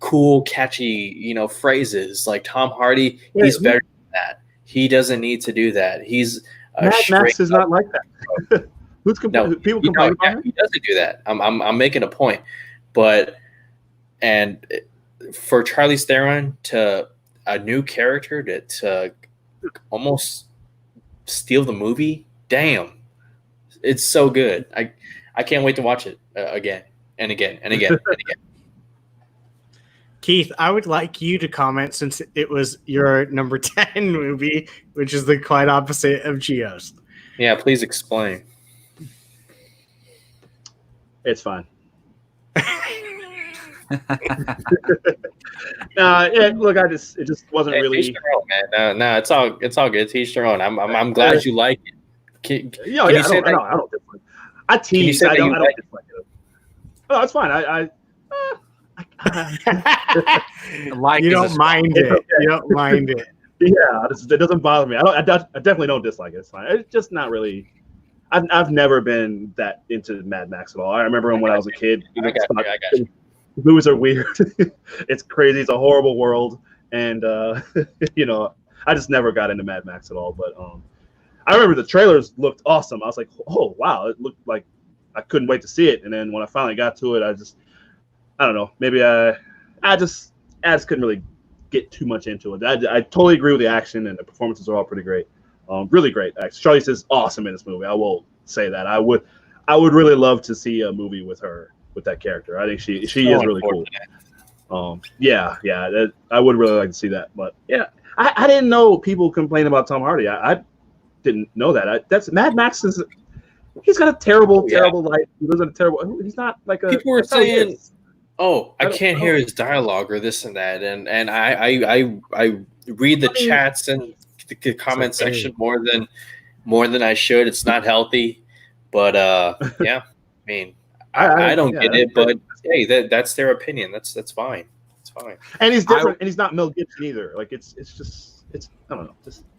cool, catchy, phrases. Like Tom Hardy, he's better than that. He doesn't need to do that. He's Mad Max is not like that. People complain about him? He doesn't do that. I'm making a point. But for Charlize Theron to a new character to almost steal the movie, damn, it's so good. I can't wait to watch it again and again and again and again. Keith, I would like you to comment, since it was your number 10 movie, which is the quite opposite of Gio's. Yeah, please explain. It's fine. Look, it just wasn't really. Teach their own, man. No, it's all good. Teach their own. I'm glad you like it. Can you say that? I don't dislike it. I tease. I don't dislike it. Oh, it's fine. You don't mind it. You don't mind it. Yeah, it doesn't bother me. I definitely don't dislike it. It's fine. It's just not really. I've never been that into Mad Max at all. I remember when I was a kid. I got you. Movies are weird. It's crazy. It's a horrible world, and I just never got into Mad Max at all. But I remember the trailers looked awesome. I was like, oh wow, it looked like I couldn't wait to see it. And then when I finally got to it, I don't know, maybe I just couldn't really get too much into it. I totally agree with the action, and the performances are all pretty great. Really great. Charlize is awesome in this movie. I will say that. I would really love to see a movie with her, with that character. I think she is really cool. I would really like to see that. But yeah, I didn't know people complain about Tom Hardy. I didn't know that. That's Mad Max is. He's got a terrible life. He lives in a terrible. He's not like a. People were saying, "Oh, I can't hear his dialogue or this and that," and I read the chats and the comment section more than I should. It's not healthy, but yeah. I mean, I don't get it, but hey, that's their opinion. That's fine. It's fine. And he's different, and he's not Mel Gibson either. Like it's I don't know.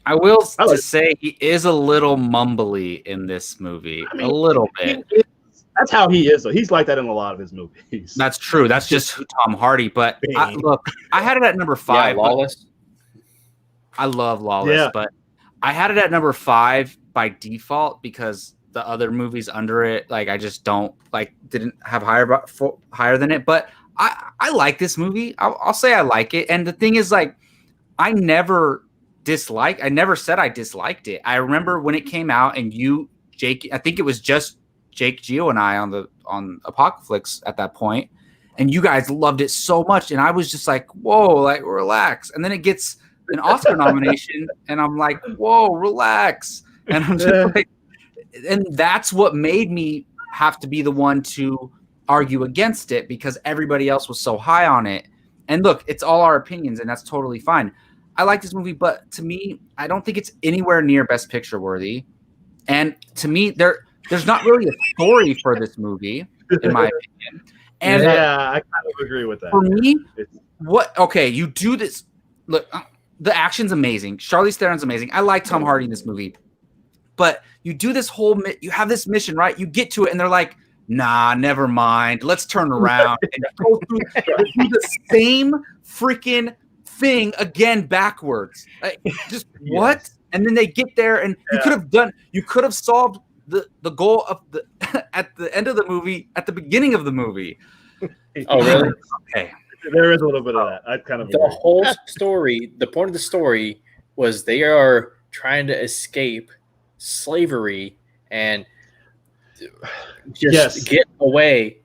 I will say he is a little mumbly in this movie, a little bit. That's how he is, though. He's like that in a lot of his movies. That's true. That's just Tom Hardy. But look, I had it at number 5. Yeah, Lawless. I love Lawless, but I had it at number 5 by default because the other movies under it, like I just didn't have higher than it. But I like this movie. I'll say I like it. And the thing is, like, I never said I disliked it. I remember when it came out, and you, Jake, I think it was just Jake, Gio, and I on Apocaflix at that point, and you guys loved it so much, and I was just like, whoa, like relax. And then it gets an Oscar nomination, and I'm like, whoa, relax. And I'm just like, and that's what made me have to be the one to argue against it because everybody else was so high on it. And look, it's all our opinions, and that's totally fine. I like this movie, but to me, I don't think it's anywhere near Best Picture worthy. And to me, there's not really a story for this movie, in my opinion. And I kind of agree with that. For me, you do this. Look, the action's amazing. Charlize Theron's amazing. I like Tom Hardy in this movie. But you do this you have this mission, right? You get to it, and they're like, nah, never mind. Let's turn around. And go through the same freaking thing again backwards. Like, just what? And then they get there, and you could have solved the goal of at the end of the movie, at the beginning of the movie. Oh, really? Okay. There is a little bit of that. I kind of the whole story. The point of the story was they are trying to escape slavery and just get away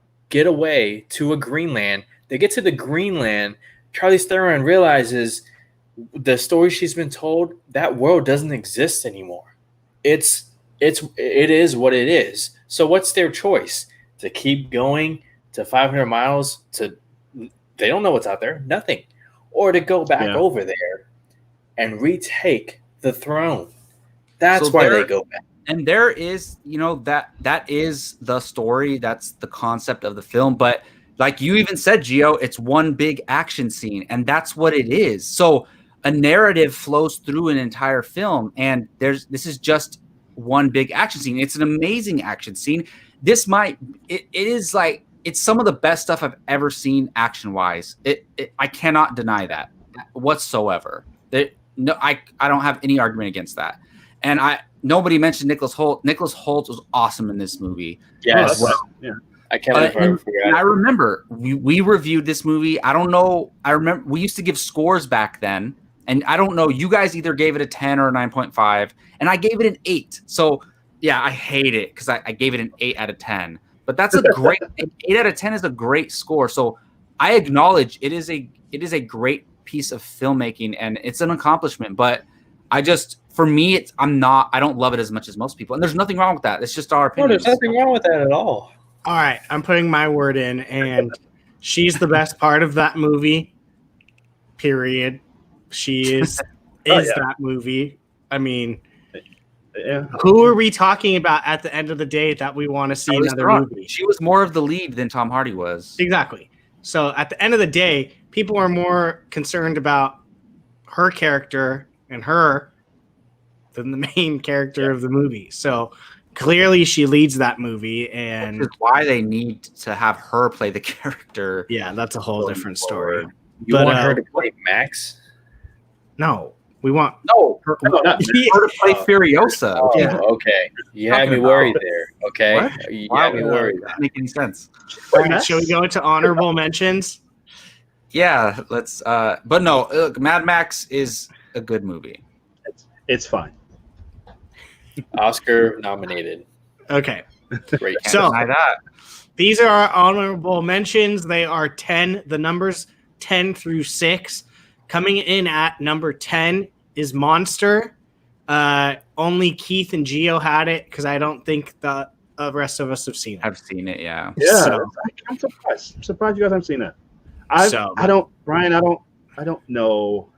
to a Greenland. They get to the Greenland. Charlize Theron realizes the story she's been told, that world doesn't exist anymore. It is what it is. So what's their choice? To keep going to 500 miles to they don't know what's out there, nothing, or to go back over there and retake the throne. That's why they go back. And there is, that is the story. That's the concept of the film. But like you even said, Gio, it's one big action scene, and that's what it is. So a narrative flows through an entire film, and this is just one big action scene. It's an amazing action scene. It is like, it's some of the best stuff I've ever seen action-wise. I cannot deny that whatsoever. I don't have any argument against that. And nobody mentioned Nicholas Hoult. Nicholas Hoult was awesome in this movie. Yes. I can't believe I remember we reviewed this movie. I don't know. I remember we used to give scores back then. And I don't know. You guys either gave it a 10 or a 9.5. And I gave it an 8. So, yeah, I hate it because I gave it an 8 out of 10. But that's a great 8 out of 10 is a great score. So I acknowledge it is a great piece of filmmaking and it's an accomplishment. But for me, I don't love it as much as most people. And there's nothing wrong with that. It's just our opinion. No, there's nothing wrong with that at all. All right, I'm putting my word in, and she's the best part of that movie. Period. She is that movie. I mean, who are we talking about at the end of the day that we want to see another movie? She was more of the lead than Tom Hardy was. Exactly. So at the end of the day, people are more concerned about her character and her than the main character of the movie. So clearly she leads that movie, and which is why they need to have her play the character. Yeah, that's a whole different story. You want her to play Max? No, we want her to play Furiosa. Oh, yeah. Okay. You had me worried there. Okay. What? You had me worried. That doesn't make any sense. Shall we go into honorable mentions? Yeah, let's. But no, look, Mad Max is a good movie. It's fine. Oscar nominated. Okay. Great. So these are our honorable mentions. They are 10. The numbers 10 through 6. Coming in at number 10 is Monster. Only Keith and Gio had it because I don't think the rest of us have seen it. I've seen it, yeah. Yeah, so, I'm surprised. I'm surprised you guys haven't seen it. I don't know.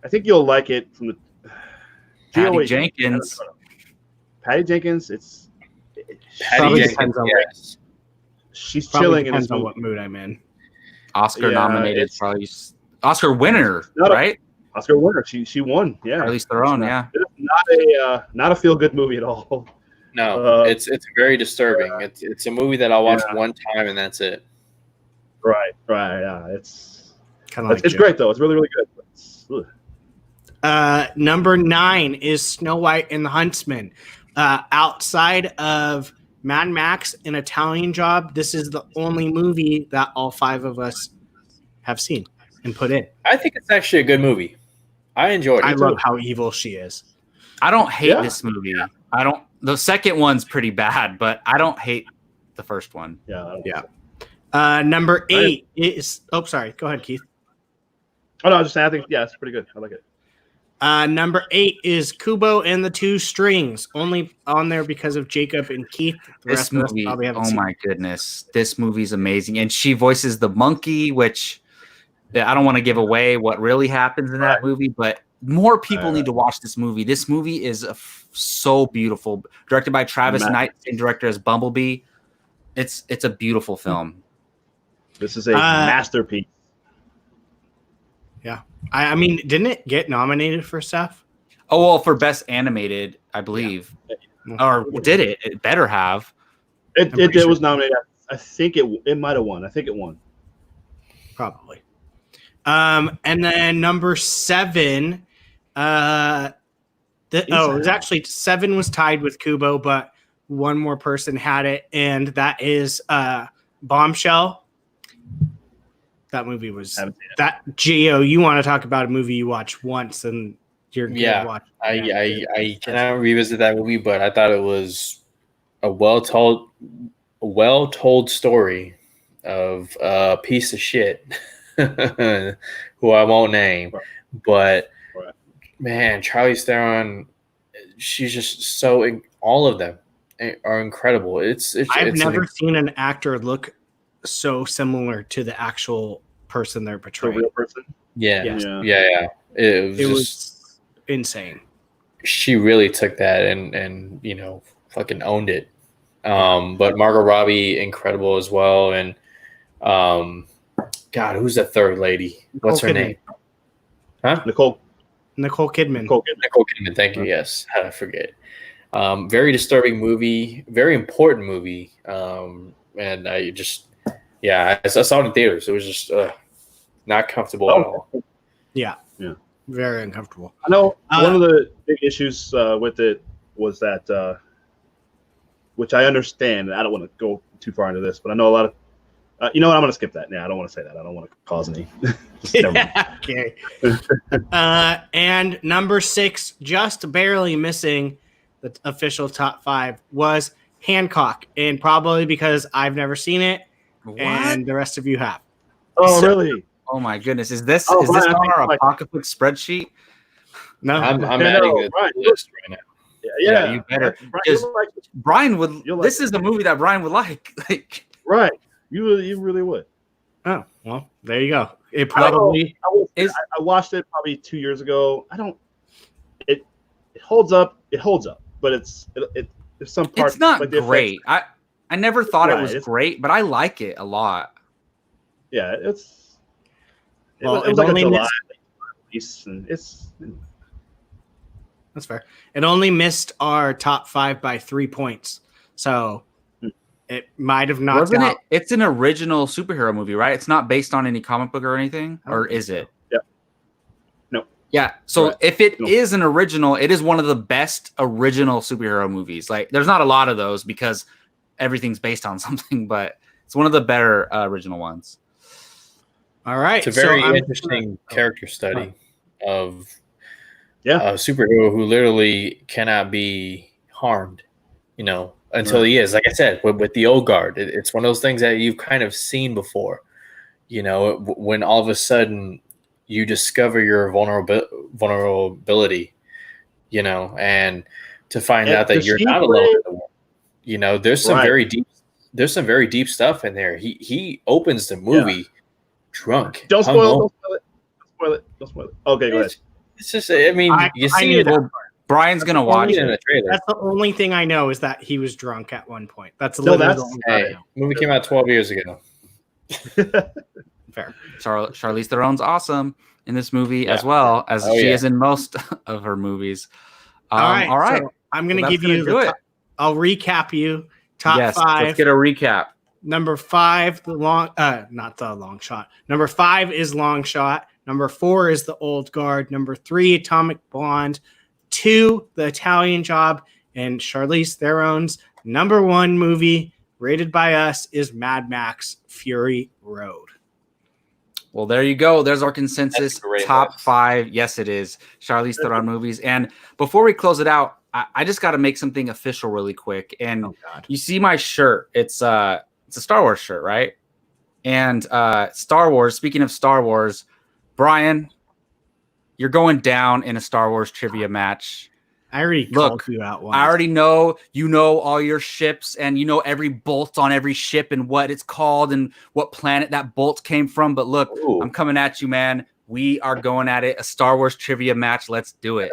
I think you'll like it from the Patty Jenkins. Patty Jenkins. Patty Jenkins. Yes. she's Probably chilling in depends this on movie. what mood I'm in. Oscar Yeah, nominated, it's- probably Oscar winner, Not a- right? Oscar winner. She won. Yeah. Charlize Theron, yeah. It's not a feel good movie at all. No, it's very disturbing. It's a movie that I'll watch Yeah. one time and that's it. Right. Yeah. It's Kind of it's great though. It's really really good. Number 9 is Snow White and the Huntsman. Outside of Mad Max and Italian Job, this is the only movie that all 5 of us have seen and put in. I think it's actually a good movie. I enjoyed it. I love how evil she is. I don't hate Yeah. this movie. I don't. The second one's pretty bad, but I don't hate the first one. Yeah. Number 8 is. Oh, sorry. Go ahead, Keith. Oh no, I was just saying. I think it's pretty good. I like it. Number 8 is Kubo and the Two Strings. Only on there because of Jacob and Keith. The This rest of us movie, probably haven't oh seen my goodness, this movie's amazing, and she voices the monkey, which I don't want to give away what really happens in that movie, but more people need to watch this movie. This movie is so beautiful, directed by Travis Knight, same director as Bumblebee. It's a beautiful film. This is a masterpiece. Yeah. I mean, didn't it get nominated for stuff? Oh well, for best animated, I believe, or did it? It better have. It was nominated. I think it might have won. I think it won. Probably. And then number 7, it was actually 7 was tied with Kubo, but one more person had it, and that is Bombshell. That movie was that Gio. You want to talk about a movie you watch once and you're gonna watch? I cannot revisit that movie, but I thought it was a well told story of a piece of shit who I won't name, but man, Charlize Theron, she's just so all of them are incredible. I've never seen an actor look so similar to the actual person they're portraying. The real person. Yeah. It was insane. She really took that and fucking owned it. But Margot Robbie, incredible as well, and God, who's the third lady? What's her name? Huh? Nicole Kidman. Nicole Kidman. Thank you. Yes, how did I forget? Very disturbing movie. Very important movie. And I just. Yeah, I saw it in theaters. It was just not comfortable at all. Yeah, very uncomfortable. I know one of the big issues with it was that, which I understand, and I don't want to go too far into this, but I know a lot of, you know what, I'm going to skip that. Yeah, I don't want to say that. I don't want to cause any. Okay. And number 6, just barely missing the official top 5, was Hancock, and probably because I've never seen it. What? And the rest of you have. Oh, really? Oh my goodness! Is this on our Apocaflix spreadsheet? No, I'm adding it to the list right now. Yeah, you better. Brian, Brian would. This is a movie that Brian would like. Right, you really would. Oh well, there you go. It probably I watched it probably 2 years ago. It holds up. It holds up, but there's some parts. It's not like the great. effects. I never thought it was great, but I like it a lot. Yeah, it was Well, like a July release, and that's fair. It only missed our top 5 by 3 points, so it might have knocked Wasn't out. it? It's an original superhero movie, right? It's not based on any comic book or anything, or is it? Yeah. No. Yeah. So if it is an original, it is one of the best original superhero movies. Like, there's not a lot of those because everything's based on something, but it's one of the better original ones. All right. It's a very interesting character study of a superhero who literally cannot be harmed, until he is. Like I said, with the old guard, it's one of those things that you've kind of seen before, when all of a sudden you discover your vulnerability, and to find out that you're not alone in the world. There's some very deep stuff in there. He opens the movie drunk. Don't spoil it. Don't spoil it. Okay, go ahead. It's just, I mean, you see it. Brian's gonna watch in it. the trailer. That's the only thing I know is that he was drunk at one point. That's No, literally that's- the only thing I Hey, know. movie came out 12 years ago. Fair. Charlize Theron's awesome in this movie Yeah. as well as Oh, she yeah. is in most of her movies. All right. All right. So I'm going to Well, give that's you gonna do the it. I'll recap you. Top Yes, 5. let's get a recap. Number 5, not the long shot. Number 5 is Long Shot. Number 4 is The Old Guard. Number 3, Atomic Blonde. 2, The Italian Job. And Charlize Theron's number 1 movie rated by us is Mad Max Fury Road. Well, there you go. There's our consensus That's a great top list. 5. Yes, it is. Charlize Theron movies. And before we close it out, I just got to make something official really quick. And God. you see my shirt. It's a Star Wars shirt, right? And Star Wars, speaking of Star Wars, Brian, you're going down in a Star Wars trivia match. I already called you out once. I already know you know all your ships and you know every bolt on every ship and what it's called and what planet that bolt came from. But look, Ooh. I'm coming at you, man. We are going at it. A Star Wars trivia match. Let's do it.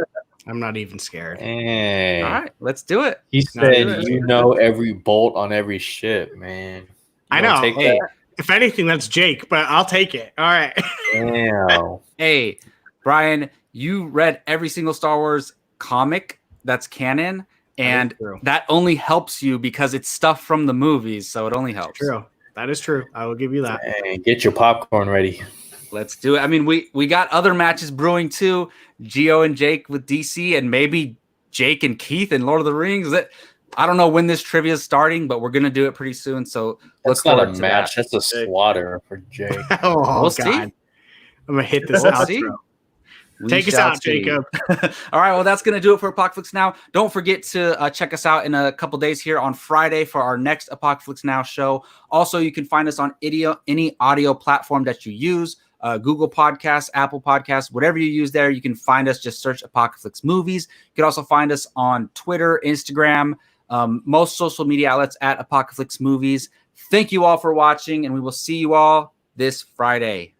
I'm not even scared. Hey. All right, let's do it. He Not said even- you know every bolt on every ship, man. You I gonna know. Take Hey, If anything, that's Jake, but I'll take it. All right. that? Damn. hey, Brian, you read every single Star Wars comic that's canon, and That is true. that only helps you because it's stuff from the movies, so it only helps. True. That is true. I will give you that. Hey, get your popcorn ready. Let's do it. I mean, we got other matches brewing too. Gio and Jake with DC, and maybe Jake and Keith in Lord of the Rings. I don't know when this trivia is starting, but we're gonna do it pretty soon. So let's That's not a forward to match. that. That's a slaughter for Jake. Oh, We'll God. see. I'm going to hit this We'll outro. see. We Take us shall out, see. Jacob. All right, well, that's going to do it for Apocaflix Now. Don't forget to check us out in a couple days here on Friday for our next Apocaflix Now show. Also, you can find us on any audio platform that you use, Google Podcasts, Apple Podcasts, whatever you use there. You can find us. Just search Apocaflix Movies. You can also find us on Twitter, Instagram, most social media outlets at Apocaflix Movies. Thank you all for watching, and we will see you all this Friday.